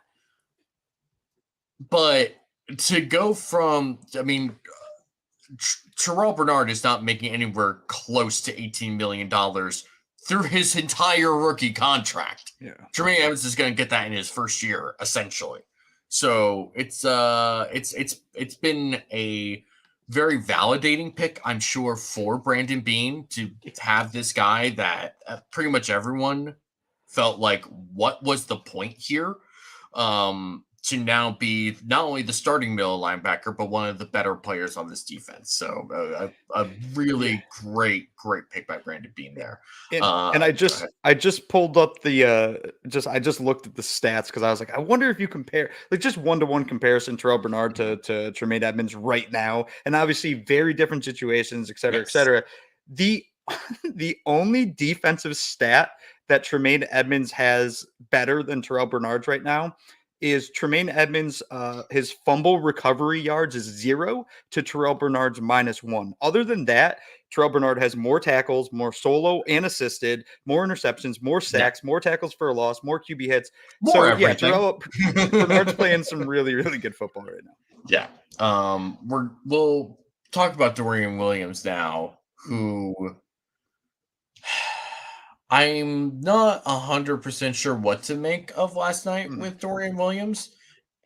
But to go from, I mean, Terrell Bernard is not making anywhere close to $18 million through his entire rookie contract.
Yeah.
Jermaine Evans is going to get that in his first year, essentially. So it's been a very validating pick, I'm sure, for Brandon Beane to have this guy that pretty much everyone felt like, what was the point here? To now be not only the starting middle linebacker, but one of the better players on this defense. So a really great pick by Brandon Beane there.
And I just pulled up the I just looked at the stats because I was like, I wonder if you compare like just 1-to-1 comparison Terrell Bernard to Tremaine Edmonds right now, and obviously very different situations, et cetera, et cetera. The the only defensive stat that Tremaine Edmonds has better than Terrell Bernard's right now is Tremaine Edmonds, his fumble recovery yards is 0 to Terrell Bernard's -1. Other than that, Terrell Bernard has more tackles, more solo and assisted, more interceptions, more sacks, more tackles for a loss, more QB hits.
More everything.
Yeah, Terrell Bernard's playing some really, really good football right now.
Yeah. We'll talk about Dorian Williams now, who I'm not 100% sure what to make of last night with Dorian Williams.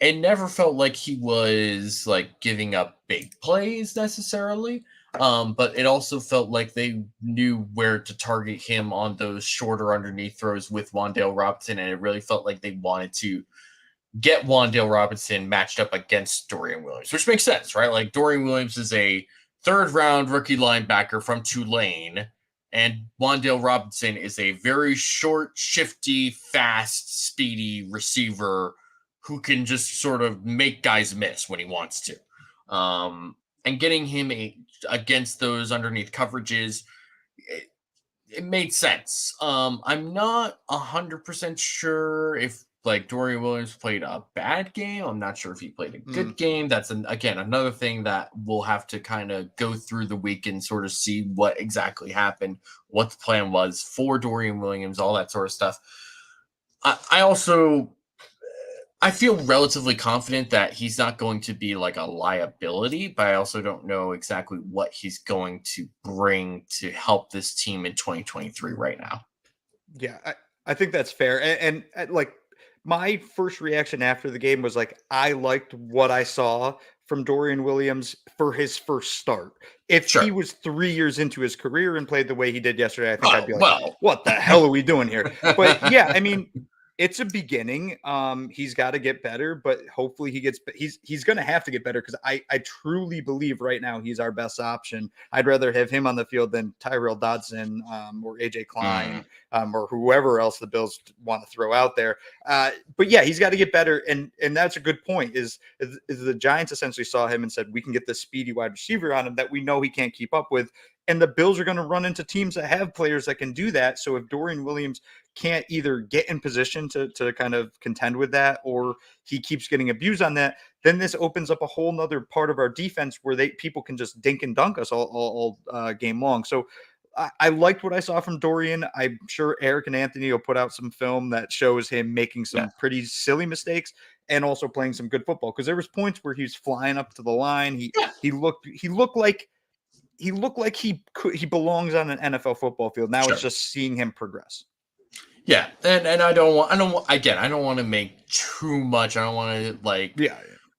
It never felt like he was like giving up big plays necessarily. But it also felt like they knew where to target him on those shorter underneath throws with Wan'Dale Robinson. And it really felt like they wanted to get Wan'Dale Robinson matched up against Dorian Williams, which makes sense, right? Like, Dorian Williams is a 3rd-round rookie linebacker from Tulane, and Wan'Dale Robinson is a very short, shifty, fast, speedy receiver who can just sort of make guys miss when he wants to. And getting him against those underneath coverages, it made sense. I'm not 100% sure if like Dorian Williams played a bad game. I'm not sure if he played a good game. That's again another thing that we'll have to kind of go through the week and sort of see what exactly happened, what the plan was for Dorian Williams, all that sort of stuff. I feel relatively confident that he's not going to be like a liability, but I also don't know exactly what he's going to bring to help this team in 2023 right now.
Yeah, I think that's fair. And like my first reaction after the game was like, I liked what I saw from Dorian Williams for his first start. If he was 3 years into his career and played the way he did yesterday, I think I'd be like, what the hell are we doing here? But yeah, I mean, it's a beginning. He's got to get better, but hopefully he's going to have to get better because I truly believe right now he's our best option. I'd rather have him on the field than Tyrell Dodson or AJ Klein or whoever else the Bills want to throw out there. But yeah, he's got to get better, and that's a good point. Is the Giants essentially saw him and said, we can get this speedy wide receiver on him that we know he can't keep up with. And the Bills are going to run into teams that have players that can do that. So if Dorian Williams can't either get in position to kind of contend with that, or he keeps getting abused on that, then this opens up a whole nother part of our defense where people can just dink and dunk us all game long. So I liked what I saw from Dorian. I'm sure Eric and Anthony will put out some film that shows him making some pretty silly mistakes and also playing some good football. Because there was points where he was flying up to the line. He looked like he belongs on an NFL football field. Now it's just seeing him progress.
Yeah, and I don't want to make too much. I don't want to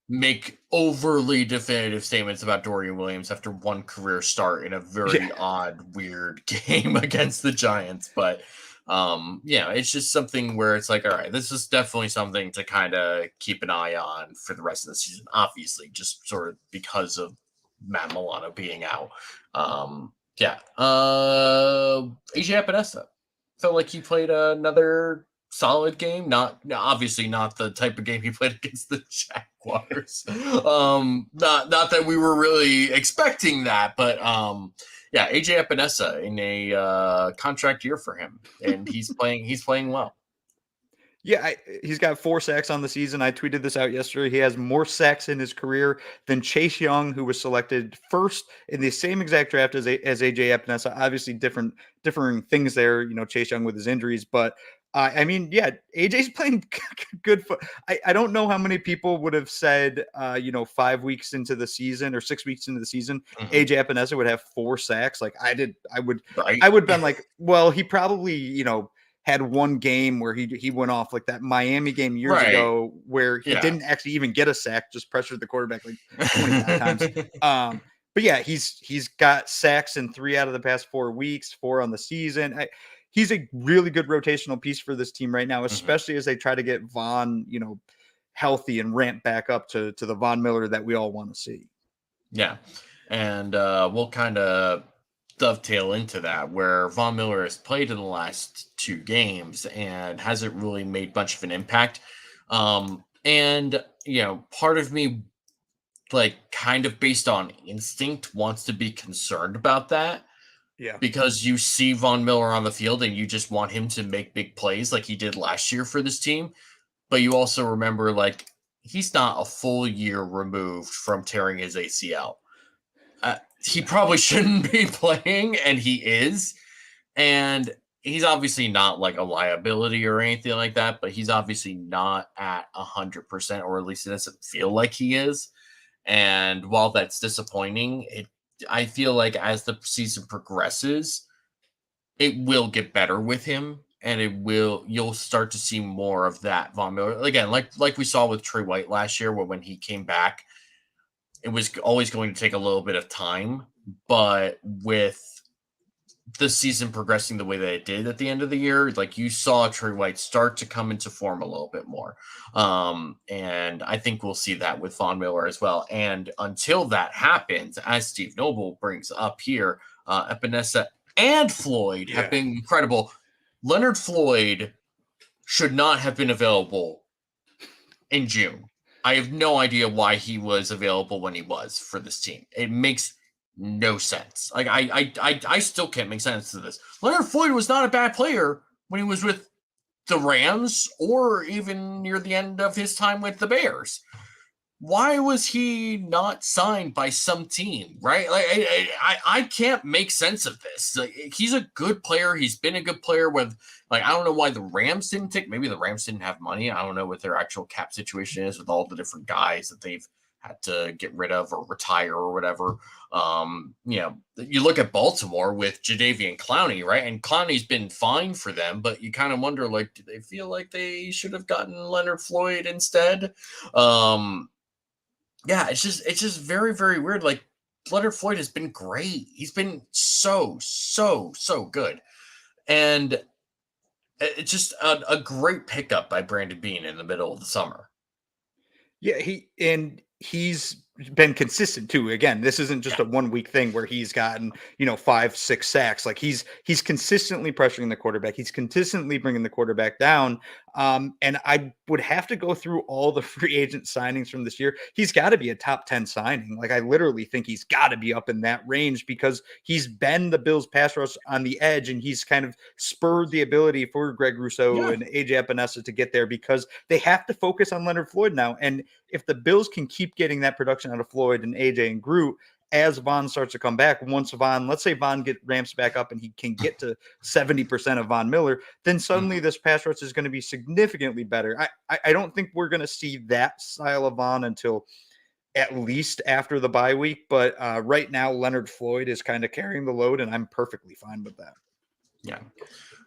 make overly definitive statements about Dorian Williams after one career start in a very odd, weird game against the Giants. But it's just something where it's like, all right, this is definitely something to kind of keep an eye on for the rest of the season. Obviously, just sort of because of Matt Milano being out. AJ Epinesa felt like he played another solid game. Obviously not the type of game he played against the Jaguars. Not that we were really expecting that, but yeah, AJ Epinesa in a contract year for him, and he's playing well.
Yeah, he's got 4 sacks on the season. I tweeted this out yesterday. He has more sacks in his career than Chase Young, who was selected first in the same exact draft as AJ Epinesa. Obviously, differing things there. Chase Young with his injuries, but I mean, yeah, AJ's playing good. I don't know how many people would have said, 5 weeks into the season or 6 weeks into the season, AJ Epinesa would have 4 sacks. Like I did, I would have been like, well, he probably, had one game where he went off, like that Miami game years ago where he didn't actually even get a sack, just pressured the quarterback like 25 times. But yeah, he's got sacks in 3 out of the past 4 weeks, 4 on the season. He's a really good rotational piece for this team right now, especially as they try to get Von, healthy and ramp back up to the Von Miller that we all want to see.
Yeah. And we'll kind of dovetail into that, where Von Miller has played in the last 2 games and hasn't really made much of an impact. And, part of me, like, kind of based on instinct, wants to be concerned about that.
Yeah.
Because you see Von Miller on the field and you just want him to make big plays like he did last year for this team. But you also remember, like, he's not a full year removed from tearing his ACL. He probably shouldn't be playing, and he is. And he's obviously not like a liability or anything like that, but he's obviously not at 100%, or at least it doesn't feel like he is. And while that's disappointing, I feel like as the season progresses, it will get better with him, and you'll start to see more of that Von Miller. Again, like we saw with Trey White last year, where when he came back, it was always going to take a little bit of time, but with the season progressing the way that it did at the end of the year, like you saw Trey White start to come into form a little bit more. And I think we'll see that with Von Miller as well. And until that happens, as Steve Noble brings up here, Epinesa and Floyd have been incredible. Leonard Floyd should not have been available in June. I have no idea why he was available when he was for this team. It makes no sense. Like I still can't make sense to this. Leonard Floyd was not a bad player when he was with the Rams or even near the end of his time with the Bears. Why was he not signed by some team, right? Like I can't make sense of this. Like, he's a good player. He's been a good player with, like, I don't know why the Rams didn't take. Maybe the Rams didn't have money. I don't know what their actual cap situation is with all the different guys that they've had to get rid of or retire or whatever. You look at Baltimore with Jadeveon Clowney, right? And Clowney's been fine for them, but you kind of wonder, like, do they feel like they should have gotten Leonard Floyd instead? Yeah, it's just very, very weird. Like, Leonard Floyd has been great. He's been so good. And it's just a great pickup by Brandon Beane in the middle of the summer.
Yeah, he's been consistent too. Again, this isn't just a 1 week thing where he's gotten, 5, 6 sacks. Like he's consistently pressuring the quarterback. He's consistently bringing the quarterback down. And I would have to go through all the free agent signings from this year. He's got to be a top 10 signing. Like I literally think he's got to be up in that range because he's been the Bills pass rush on the edge, and he's kind of spurred the ability for Greg Rousseau and AJ Epinesa to get there because they have to focus on Leonard Floyd now. And if the Bills can keep getting that production out of Floyd and AJ and Groot as Von starts to come back, once let's say Von ramps back up and he can get to 70% of Von Miller, then suddenly this pass rush is going to be significantly better. I don't think we're going to see that style of Von until at least after the bye week. But right now, Leonard Floyd is kind of carrying the load, and I'm perfectly fine with that.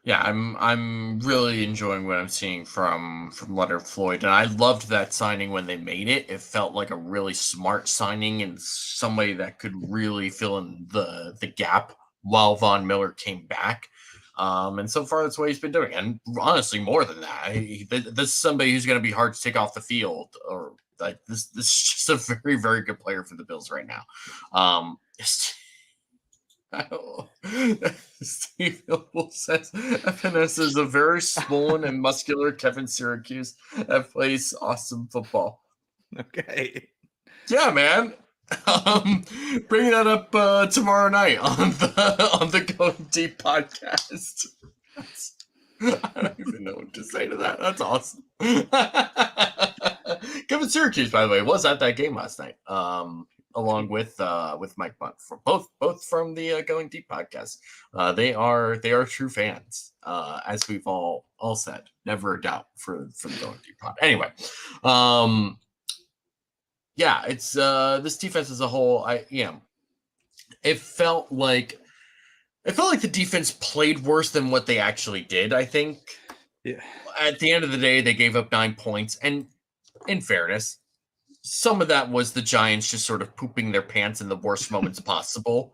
Yeah, I'm really enjoying what I'm seeing from Leonard Floyd, and I loved that signing when they made it. It felt like a really smart signing and somebody that could really fill in the gap while Von Miller came back. And so far, that's what he's been doing. And honestly, more than that, this is somebody who's going to be hard to take off the field, or like this is just a very, very good player for the Bills right now. Steve Noble says Epinesa is a very swollen and muscular Kevin Syracuse that plays awesome football.
Okay.
Yeah, man. Bring that up tomorrow night on the Going Deep podcast. I don't even know what to say to that. That's awesome. Kevin Syracuse, by the way, was at that game last night. Along with Mike Bunt, from both from the Going Deep podcast. They are true fans, as we've all said. Never a doubt for the Going Deep pod. Anyway, yeah, it's this defense as a whole. It felt like the defense played worse than what they actually did. I think.
Yeah.
At the end of the day, they gave up 9 points, and in fairness, some of that was the Giants just sort of pooping their pants in the worst moments possible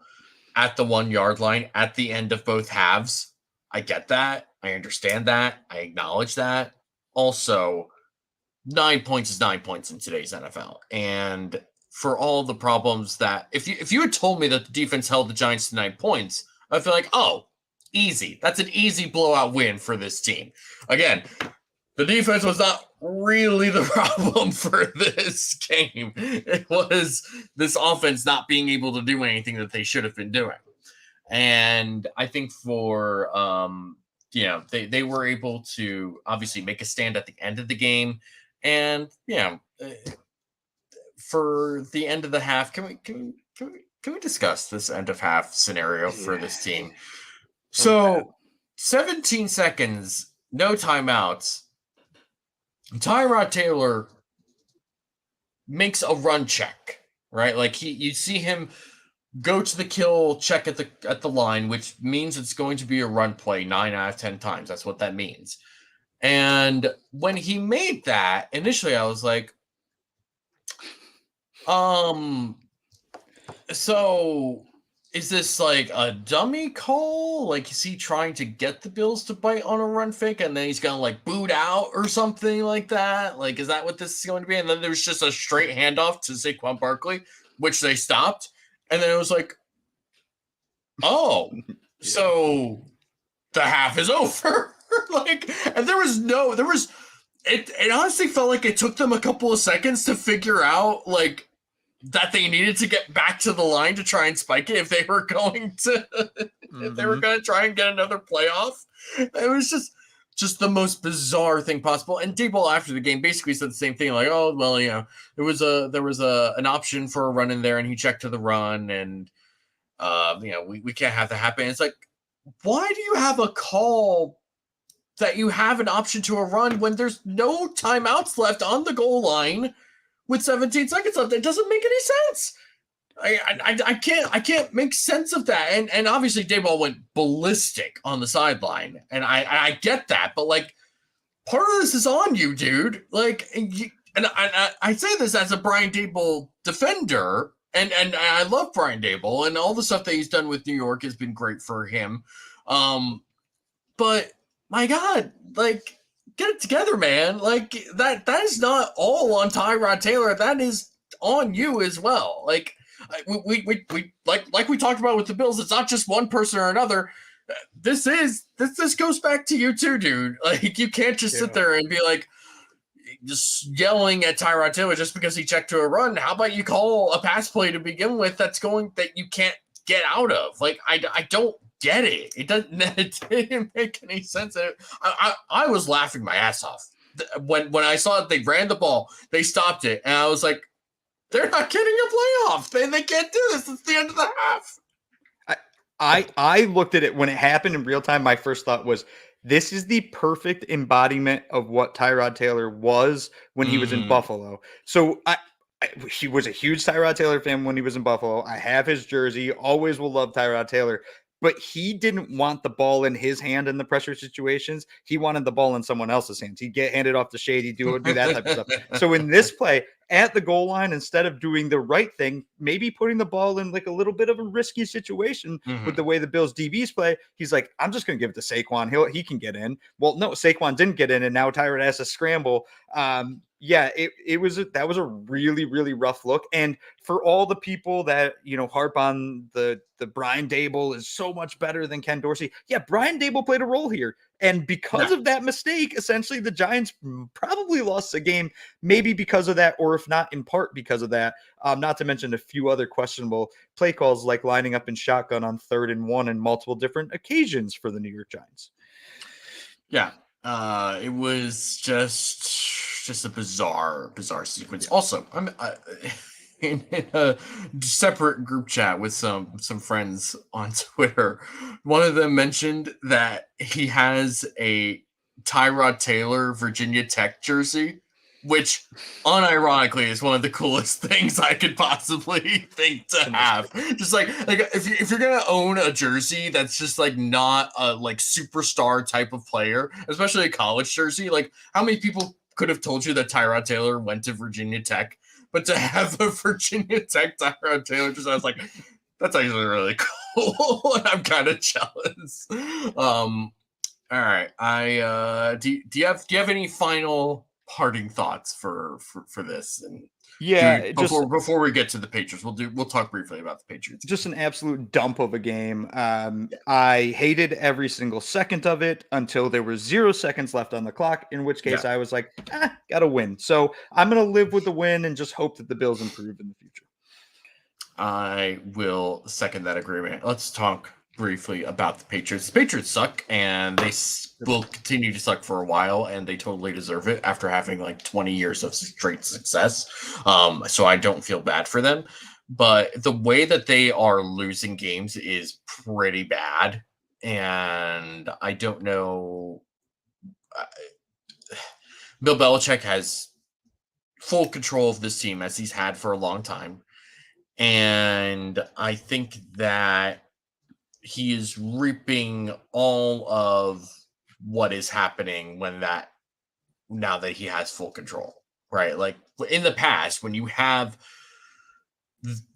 at the 1 yard line at the end of both halves. I get that. I understand that. I acknowledge that. Also, 9 points is 9 points in today's NFL. And for all the problems that if you had told me that the defense held the Giants to 9 points, I feel like, oh, easy. That's an easy blowout win for this team. Again, the defense was not really the problem for this game. It was this offense not being able to do anything that they should have been doing. And I think for they were able to obviously make a stand at the end of the game. And for the end of the half, can we discuss this end of half scenario for this team? So 17 seconds, no timeouts. Tyrod Taylor makes a run check, right? Like you see him go to the kill check at the line, which means it's going to be a run play 9 out of 10 times. That's what that means. And when he made that, initially I was like, so is this like a dummy call? Like, is he trying to get the Bills to bite on a run fake and then he's gonna like boot out or something like that? Like, is that what this is going to be? And then there was just a straight handoff to Saquon Barkley, which they stopped. And then it was like, oh, so the half is over. Like, and it honestly felt like it took them a couple of seconds to figure out like that they needed to get back to the line to try and spike it if they were going to if they were going to try and get another playoff. It was just the most bizarre thing possible. And Daboll after the game basically said the same thing, like, oh well, there was an option for a run in there and he checked to the run, and we can't have that happen. It's like, why do you have a call that you have an option to a run when there's no timeouts left on the goal line with 17 seconds left? It doesn't make any sense. I can't make sense of that. And obviously Daboll went ballistic on the sideline, and I get that, but like, part of this is on you, dude. Like, and I say this as a Brian Daboll defender, and I love Brian Daboll, and all the stuff that he's done with New York has been great for him. But my God, like, get it together, man. Like, that is not all on Tyrod Taylor. That is on you as well. Like, we like we talked about with the Bills, it's not just one person or another. This goes back to you too, dude. Like, you can't just sit there and be like just yelling at Tyrod Taylor just because he checked to a run. How about you call a pass play to begin with that you can't get out of? Like, I don't get it. It didn't make any sense. I was laughing my ass off when I saw that they ran the ball, they stopped it, and I was like, they're not getting a playoff. They can't do this. It's the end of the half.
I looked at it when it happened in real time. My first thought was, this is the perfect embodiment of what Tyrod Taylor was when he was in Buffalo. So he was a huge Tyrod Taylor fan when he was in Buffalo. I have his jersey. Always will love Tyrod Taylor. But he didn't want the ball in his hand in the pressure situations. He wanted the ball in someone else's hands. He'd get handed off to Shady, do that type of stuff. So in this play, at the goal line, instead of doing the right thing, maybe putting the ball in like a little bit of a risky situation with the way the Bills DBs play, he's like, I'm just going to give it to Saquon. He can get in. Well, no, Saquon didn't get in, and now Tyrod has to scramble. Yeah, that was a really, really rough look. And for all the people that, harp on the Brian Dable is so much better than Ken Dorsey. Yeah, Brian Dable played a role here. And because of that mistake, essentially the Giants probably lost a game, maybe because of that, or if not in part because of that. Not to mention a few other questionable play calls, like lining up in shotgun on 3rd and 1 in multiple different occasions for the New York Giants.
Yeah, it was just a bizarre sequence. Yeah. Also, I'm in a separate group chat with some friends on Twitter. One of them mentioned that he has a Tyrod Taylor Virginia Tech jersey, which unironically is one of the coolest things I could possibly think to have. Just like if you're gonna own a jersey that's just like not a like superstar type of player, especially a college jersey, like how many people could have told you that Tyrod Taylor went to Virginia Tech? But to have a Virginia Tech Tyrod Taylor jersey, I was like, that's actually really cool, and I'm kind of jealous. All right, do you have any final parting thoughts for this? And before we get to the Patriots, we'll talk briefly about the Patriots.
Just an absolute dump of a game. I hated every single second of it until there were 0 seconds left on the clock, in which case I was like, gotta win. So I'm gonna live with the win and just hope that the Bills improve in the future.
I will second that agreement. Let's talk briefly about the Patriots. The Patriots suck, and they will continue to suck for a while, and they totally deserve it after having like 20 years of straight success. So I don't feel bad for them, but the way that they are losing games is pretty bad, and I don't know. Bill Belichick has full control of this team, as he's had for a long time, and I think that he is reaping all of what is happening now that he has full control, right? Like in the past, when you have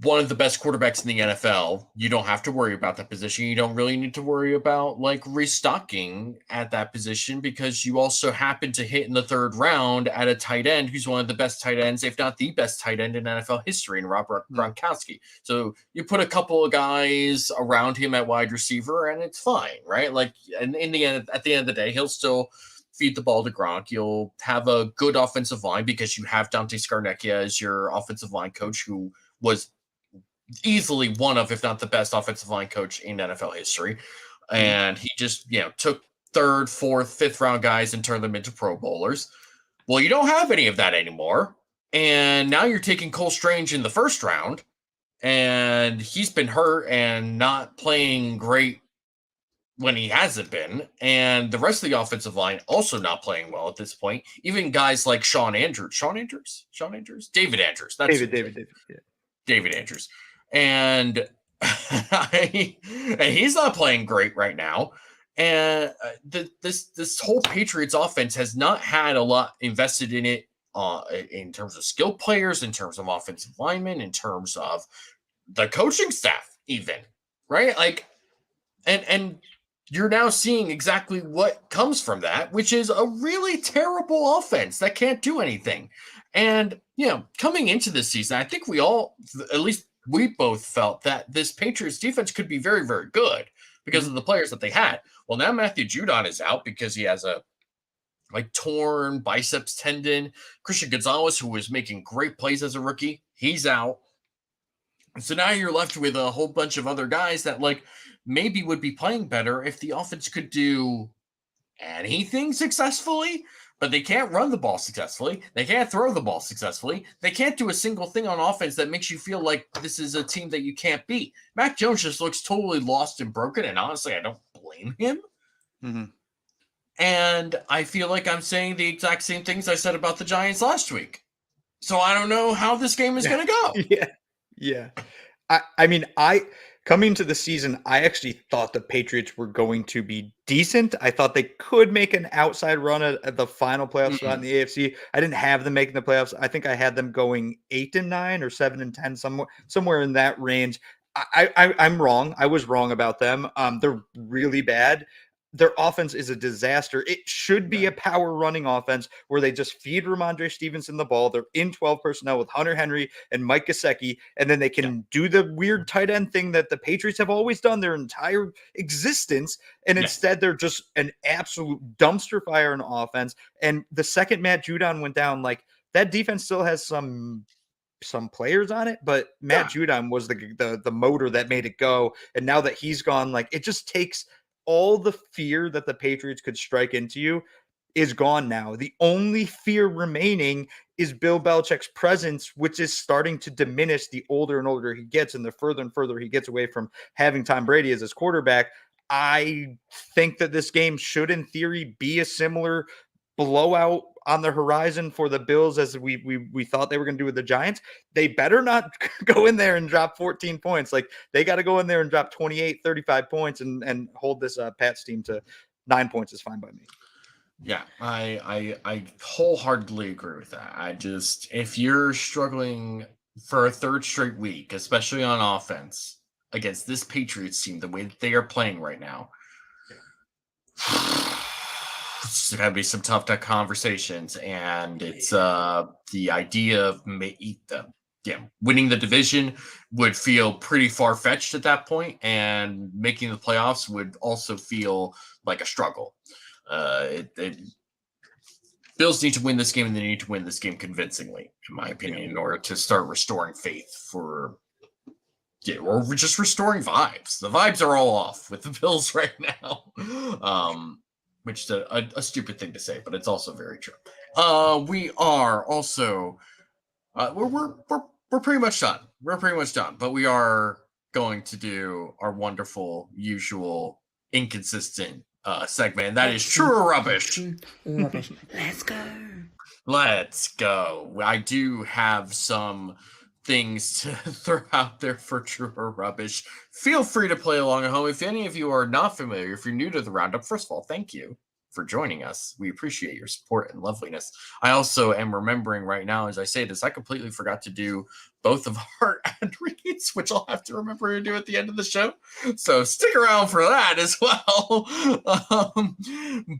one of the best quarterbacks in the NFL, you don't have to worry about that position. You don't really need to worry about like restocking at that position, because you also happen to hit in the 3rd round at a tight end who's one of the best tight ends, if not the best tight end in NFL history, in Robert Gronkowski. So you put a couple of guys around him at wide receiver and it's fine, right? Like, and in the end, at the end of the day, he'll still feed the ball to Gronk. You'll have a good offensive line because you have Dante Scarnecchia as your offensive line coach, who was easily one of, if not the best offensive line coach in NFL history. And he just, took 3rd, 4th, 5th round guys and turned them into Pro Bowlers. Well, you don't have any of that anymore. And now you're taking Cole Strange in the 1st round, and he's been hurt and not playing great when he hasn't been. And the rest of the offensive line also not playing well at this point. Even guys like David Andrews. David Andrews. And he's not playing great right now. And this whole Patriots offense has not had a lot invested in it, in terms of skilled players, in terms of offensive linemen, in terms of the coaching staff, even, right? Like, and you're now seeing exactly what comes from that, which is a really terrible offense that can't do anything. And, coming into this season, I think we all, at least we both, felt that this Patriots defense could be very, very good because of the players that they had. Well, now Matthew Judon is out because he has a torn biceps tendon. Christian Gonzalez, who was making great plays as a rookie, he's out. So now you're left with a whole bunch of other guys that maybe would be playing better if the offense could do anything successfully, but they can't run the ball successfully. They can't throw the ball successfully. They can't do a single thing on offense that makes you feel like this is a team that you can't beat. Mac Jones just looks totally lost and broken, and honestly, I don't blame him. And I feel like I'm saying the exact same things I said about the Giants last week. So I don't know how this game is going to go.
Yeah. Coming to the season, I actually thought the Patriots were going to be decent. I thought they could make an outside run at the final playoff spot in the AFC. I didn't have them making the playoffs. I think I had them going 8-9 or 7-10, somewhere in that range. I'm wrong. I was wrong about them. They're really bad. their offense is a disaster. It should be a power running offense where they just feed Ramondre Stevenson the ball. They're in 12 personnel with Hunter Henry and Mike Gesicki, and then they can do the weird tight end thing that the Patriots have always done their entire existence. And instead, they're just an absolute dumpster fire in offense. And the second Matt Judon went down, like that defense still has some players on it, but Matt Judon was the motor that made it go. And now that he's gone, like it just takes all the fear that the Patriots could strike into you is gone now. The only fear remaining is Bill Belichick's presence, which is starting to diminish the older and older he gets and the further and further he gets away from having Tom Brady as his quarterback. I think that this game should, in theory, be a similar blowout on the horizon for the Bills as we thought they were going to do with the Giants. They better not go in there and drop 14 points. Like they got to go in there and drop 28, 35 points and hold this Pats team to 9 points is fine by me.
Yeah, I wholeheartedly agree with that. If you're struggling for a third straight week, especially on offense against this Patriots team, the way that they are playing right now, it's going to be some tough conversations, and it's the idea of winning the division would feel pretty far-fetched at that point, and making the playoffs would also feel like a struggle. Bills need to win this game, and they need to win this game convincingly, in my opinion, in order to start restoring faith or just restoring vibes. The vibes are all off with the Bills right now. Which is a stupid thing to say, but it's also very true. We are also we're pretty much done. We're pretty much done, but we are going to do our wonderful, usual, inconsistent segment, and that is true or rubbish.
Rubbish. Let's go.
Let's go. I do have some things to throw out there for true or rubbish. Feel free to play along at home. If any of you are not familiar, if you're new to the Roundup, first of all, thank you for joining us. We appreciate your support and loveliness. I also am remembering right now, as I say this, I completely forgot to do both of our ad reads, which I'll have to remember to do at the end of the show. So stick around for that as well.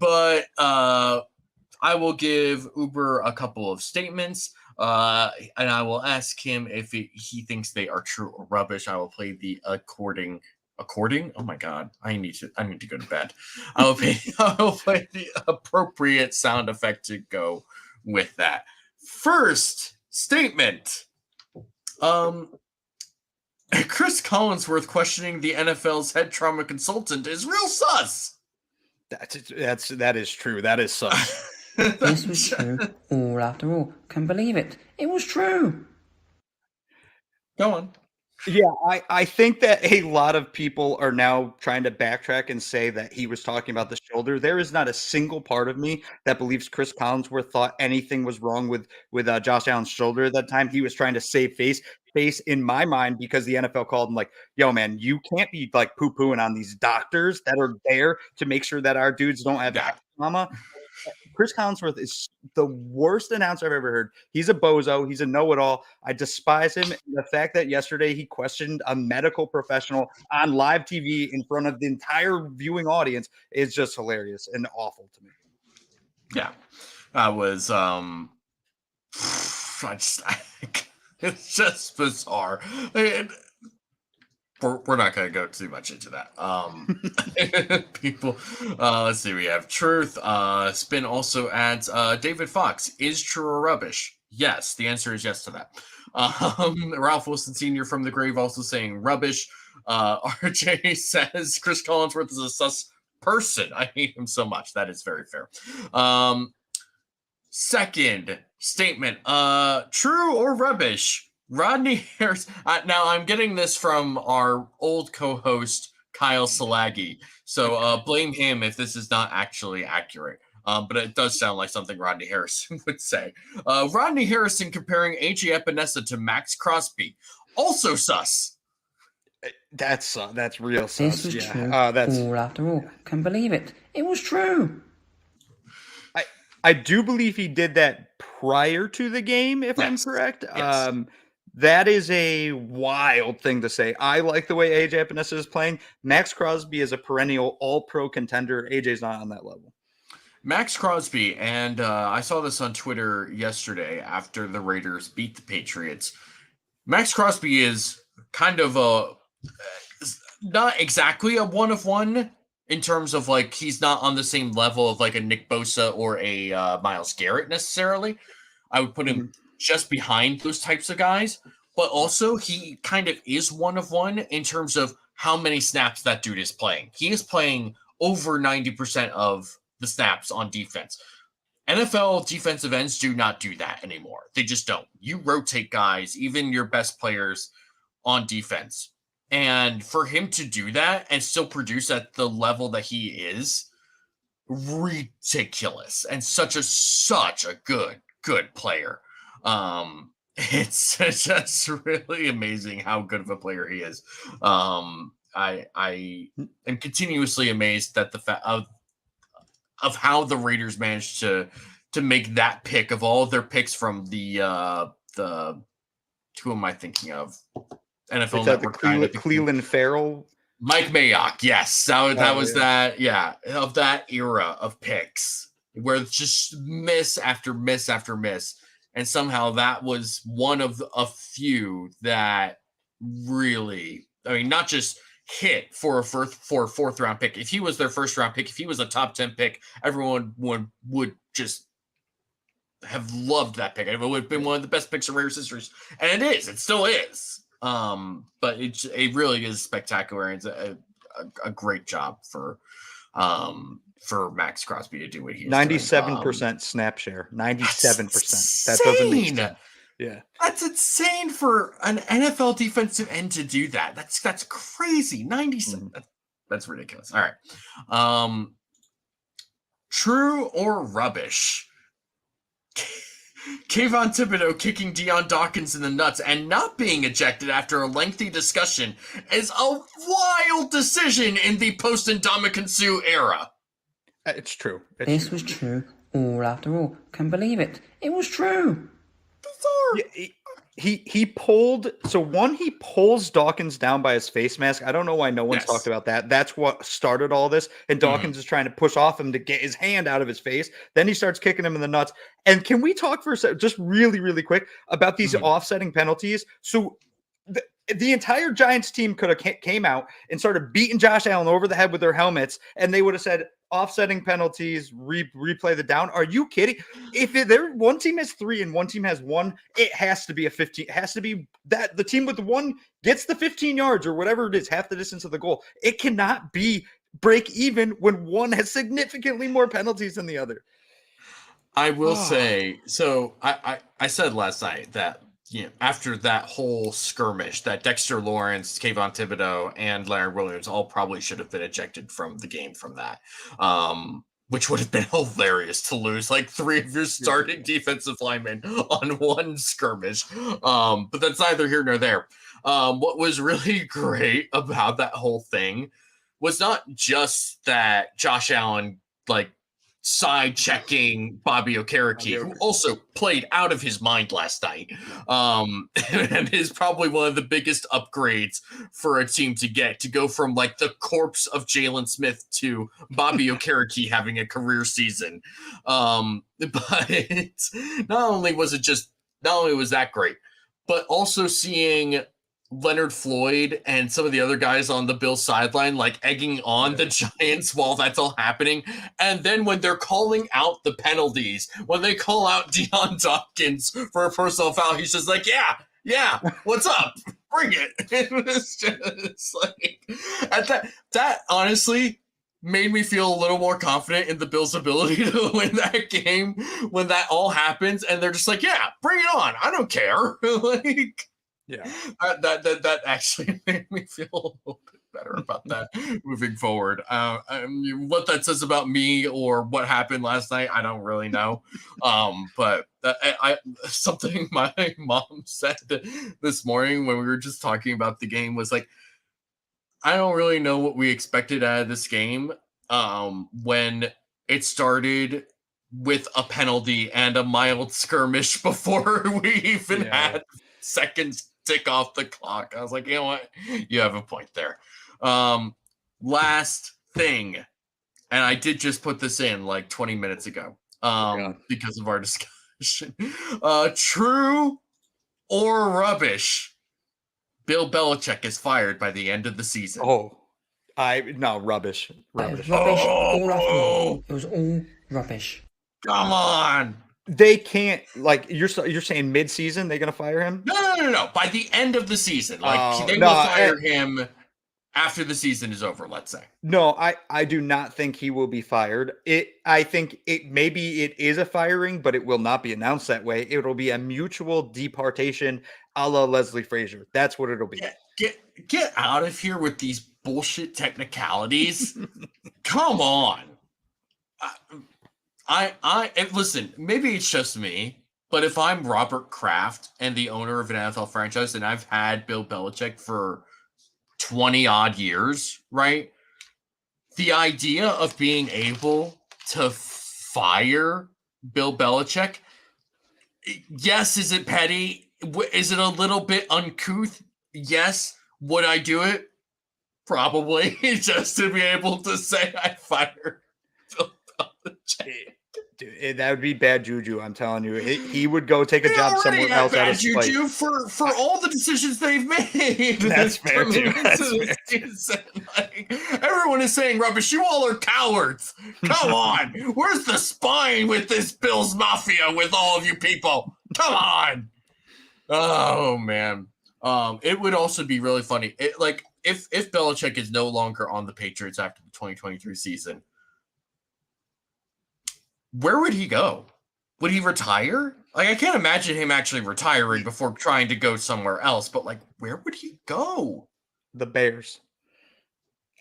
But I will give Uber a couple of statements. And I will ask him if he thinks they are true or rubbish. I will play the according. Oh my God! I need to go to bed. I will play the appropriate sound effect to go with that. First statement. Chris Collinsworth questioning the NFL's head trauma consultant is real sus.
That is true. That is sus.
This was true. All after all. Can't believe it. It was true.
Go on.
Yeah, I think that a lot of people are now trying to backtrack and say that he was talking about the shoulder. There is not a single part of me that believes Chris Collinsworth thought anything was wrong with Josh Allen's shoulder at that time. He was trying to save face in my mind because the NFL called him like, yo, man, you can't be like poo-pooing on these doctors that are there to make sure that our dudes don't have trauma. Chris Collinsworth is the worst announcer I've ever heard. He's a bozo. He's a know-it-all. I despise him. And the fact that yesterday he questioned a medical professional on live TV in front of the entire viewing audience is just hilarious and awful to me.
Yeah, that was it's just bizarre. We're not going to go too much into that. People, let's see. We have Truth. Spin also adds David Fox is true or rubbish. Yes, the answer is yes to that. Ralph Wilson Sr. from the grave also saying rubbish. RJ says Chris Collinsworth is a sus person. I hate him so much. That is very fair. Second statement. True or rubbish? Rodney Harris. Now I'm getting this from our old co-host Kyle Salagi, so blame him if this is not actually accurate. But it does sound like something Rodney Harrison would say. Rodney Harrison comparing AJ Epinesa to Max Crosby, also sus.
That's real sus.
This was true. All after all. Can't believe it. It was true.
I do believe he did that prior to the game, if I'm correct.
Yes.
That is a wild thing to say. I like the way AJ Epinesa is playing. Max Crosby is a perennial all-pro contender. AJ's not on that level.
Max Crosby, and I saw this on Twitter yesterday after the Raiders beat the Patriots. Max Crosby is kind of not exactly a one-of-one in terms of like he's not on the same level of like a Nick Bosa or a Myles Garrett necessarily. I would put him just behind those types of guys, but also he kind of is one-of-one in terms of how many snaps that dude is playing. He is playing over 90% of the snaps on defense. NFL defensive ends do not do that anymore. They just don't. You rotate guys, even your best players on defense. And for him to do that and still produce at the level that he is, ridiculous. And such a good player. It's just really amazing how good of a player he is. I am continuously amazed at the fact of how the Raiders managed to make that pick of all of their picks from the who am I thinking of? NFL Network
the Cleveland Farrell.
Mike Mayock, yes. That was of that era of picks where it's just miss after miss after miss. And somehow that was one of a few that really, I mean, not just hit for a fourth round pick. If he was their first round pick, if he was a top 10 pick, everyone would just have loved that pick. It would have been one of the best picks in Raiders history. And it still is. But it really is spectacular. It's a great job for Max Crosby to do what he's
97% snap share. 97%. That doesn't make sense. Yeah.
That's insane for an NFL defensive end to do that. That's crazy. 97. That's ridiculous. All right. True or rubbish? Kayvon Thibodeau kicking Deion Dawkins in the nuts and not being ejected after a lengthy discussion is a wild decision in the post-Ndamukong Suh era.
It's true.
This was true. All after all. Can believe it. It was true.
Bizarre.
Yeah, he pulled. So one, he pulls Dawkins down by his face mask. I don't know why no one's talked about that. That's what started all this. And Dawkins is trying to push off him to get his hand out of his face. Then he starts kicking him in the nuts. And can we talk for a second, just really, really quick about these offsetting penalties? So the entire Giants team could have came out and started beating Josh Allen over the head with their helmets, and they would have said offsetting penalties, replay the down. Are you kidding? If one team has 3 and one team has 1, it has to be a 15. It has to be that the team with the 1 gets the 15 yards or whatever it is, half the distance of the goal. It cannot be break even when one has significantly more penalties than the other.
I will say, so I said last night that, you know, after that whole skirmish, that Dexter Lawrence, Kayvon Thibodeau, and Larry Williams all probably should have been ejected from the game from that, which would have been hilarious to lose like 3 of your starting defensive linemen on one skirmish. But that's neither here nor there. What was really great about that whole thing was not just that Josh Allen, like, side checking Bobby Okereke, who also played out of his mind last night, and is probably one of the biggest upgrades for a team to go from like the corpse of Jalen Smith to Bobby Okereke having a career season. But not only was that great, but also seeing Leonard Floyd and some of the other guys on the Bills sideline, like egging on the Giants while that's all happening. And then when they're calling out the penalties, when they call out Deion Dawkins for a personal foul, he's just like, yeah, what's up? Bring it. It was just like, that honestly made me feel a little more confident in the Bills' ability to win that game when that all happens. And they're just like, yeah, bring it on. I don't care. Like, yeah, that actually made me feel a little bit better about that moving forward. I mean, what that says about me or what happened last night, I don't really know. But something my mom said this morning when we were just talking about the game was like, I don't really know what we expected out of this game when it started with a penalty and a mild skirmish before we even had seconds tick off the clock. I was like, you know what? You have a point there. Last thing, and I did just put this in like 20 minutes ago because of our discussion. True or rubbish? Bill Belichick is fired by the end of the season.
Oh, rubbish.
That is rubbish all afternoon. It was all rubbish.
Come on.
They can't, like, you're saying mid-season they're going to fire him?
No. By the end of the season. Like, they will fire him after the season is over, let's say.
No, I do not think he will be fired. I think maybe it is a firing, but it will not be announced that way. It will be a mutual departation a la Leslie Frazier. That's what it'll be.
Get out of here with these bullshit technicalities. Come on. Listen, maybe it's just me, but if I'm Robert Kraft and the owner of an NFL franchise and I've had Bill Belichick for 20 odd years, right? The idea of being able to fire Bill Belichick, yes, is it petty? Is it a little bit uncouth? Yes. Would I do it? Probably, just to be able to say I fired Bill Belichick.
Dude, that would be bad juju. I'm telling you, he would go take a job somewhere else.
Bad juju for all the decisions they've made.
That's fair too.
Like, everyone is saying rubbish. You all are cowards. Come on, where's the spine with this Bills Mafia? With all of you people, come on. Oh man, it would also be really funny. If Belichick is no longer on the Patriots after the 2023 season. Where would he go? Would he retire? Like, I can't imagine him actually retiring before trying to go somewhere else, but like, where would he go?
The Bears.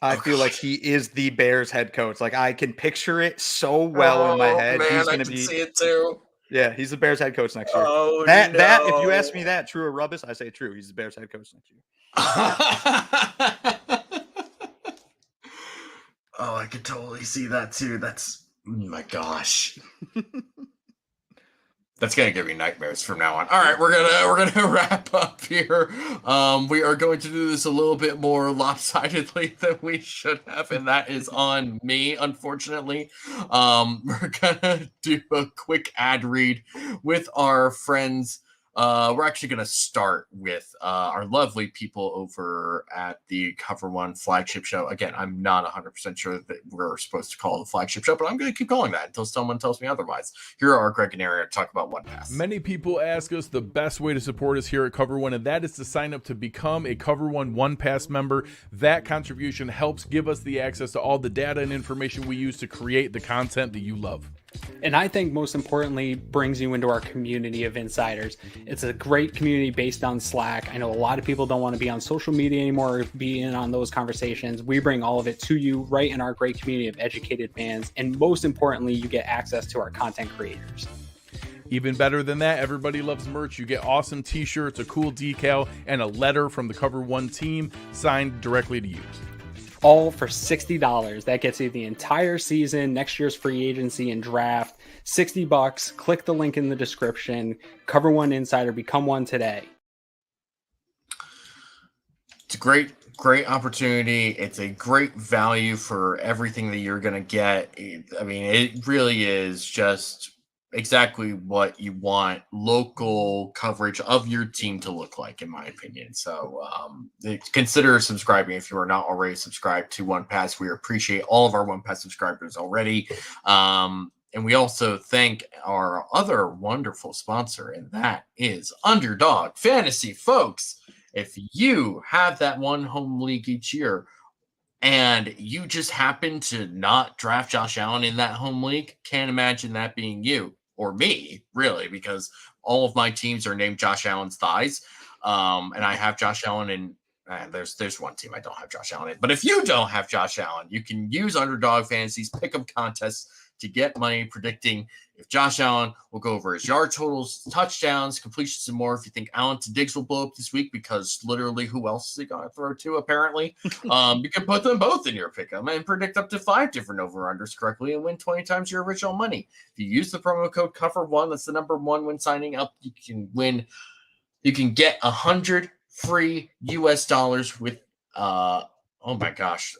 I feel like he is the Bears head coach. Like, I can picture it so well in my head.
Man,
he's
I
going to
can
be.
see it too.
Yeah, he's the Bears head coach next year.
Oh,
that if you ask me that, true or rubbish, I say true. He's the Bears head coach next year.
Oh, I could totally see that too. Oh my gosh. That's gonna give me nightmares from now on. All right, we're gonna wrap up here. We are going to do this a little bit more lopsidedly than we should have, and that is on me, unfortunately. We're gonna do a quick ad read with our friends. We're actually going to start with our lovely people over at the Cover One flagship show. Again, I'm not 100% sure that we're supposed to call it the flagship show, but I'm going to keep calling that until someone tells me otherwise. Here are Greg and Aaron to talk about One Pass.
Many people ask us the best way to support us here at Cover One, and that is to sign up to become a Cover One Pass member. That contribution helps give us the access to all the data and information we use to create the content that you love.
And I think most importantly, brings you into our community of insiders. It's a great community based on Slack. I know a lot of people don't want to be on social media anymore or be in on those conversations. We bring all of it to you right in our great community of educated fans. And most importantly, you get access to our content creators.
Even better than that, everybody loves merch. You get awesome t-shirts, a cool decal, and a letter from the Cover One team signed directly to you.
All for $60. That gets you the entire season, next year's free agency and draft. $60. Click the link in the description. Cover One Insider. Become one today.
It's a great opportunity. It's a great value for everything that you're going to get. I mean, it really is just exactly what you want local coverage of your team to look like, in my opinion. So consider subscribing if you are not already subscribed to One Pass. We appreciate all of our One Pass subscribers already. And we also thank our other wonderful sponsor, and that is Underdog Fantasy, folks. If you have that one home league each year and you just happen to not draft Josh Allen in that home league, can't imagine that being you. Or me, really, because all of my teams are named Josh Allen's thighs. And I have Josh Allen in, there's one team I don't have Josh Allen in. But if you don't have Josh Allen, you can use Underdog Fantasy's pick'em contests to get money predicting if Josh Allen will go over his yard totals, touchdowns, completions, and more. If you think Allen to Diggs will blow up this week, because literally who else is he going to throw to, apparently? You can put them both in your pick'em and predict up to 5 different over-unders correctly and win 20 times your original money. If you use the promo code COVER1, that's the number 1 when signing up, you can win you can get 100 free US dollars with oh my gosh,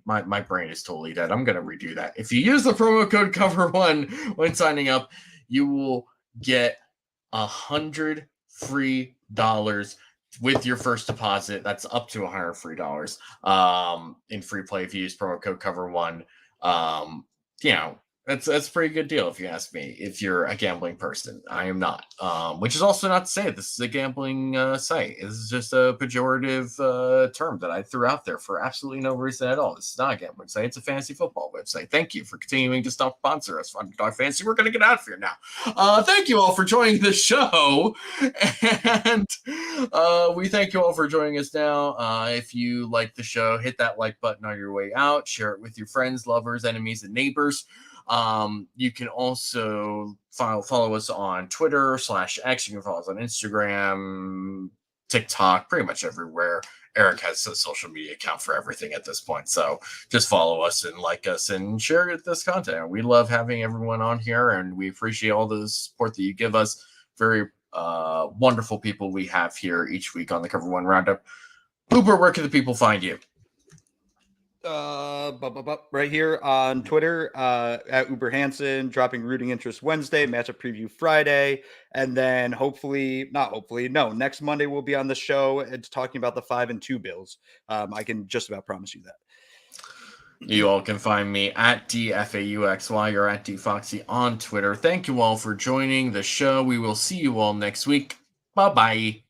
my brain is totally dead. I'm gonna redo that. If you use the promo code cover1 when signing up, you will get 100 free dollars with your first deposit. That's up to 100 free dollars in free play if you use promo code cover1. You know, that's a pretty good deal if you ask me. If you're a gambling person, I am not. Which is also not to say this is a gambling site. This is just a pejorative term that I threw out there for absolutely no reason at all. This is not a gambling site. It's a fantasy football website. Thank you for continuing to sponsor us, Underdog Fantasy. We're going to get out of here now. Thank you all for joining the show, and we thank you all for joining us now. If you like the show, hit that like button on your way out. Share it with your friends, lovers, enemies, and neighbors. You can also follow us on Twitter /X. You can follow us on Instagram, TikTok, pretty much everywhere. Eric has a social media account for everything at this point. So just follow us and like us and share this content. We love having everyone on here, and we appreciate all the support that you give us. Very wonderful people we have here each week on the Cover One Roundup. Uber, where can the people find you?
Right here on Twitter at UberHansen, dropping Rooting Interest Wednesday, matchup preview Friday, and then next Monday we'll be on the show and talking about the 5-2 Bills. I can just about promise you that.
You all can find me at DFAUXY or at DFoxy on Twitter. Thank you all for joining the show. We will see you all next week. Bye-bye.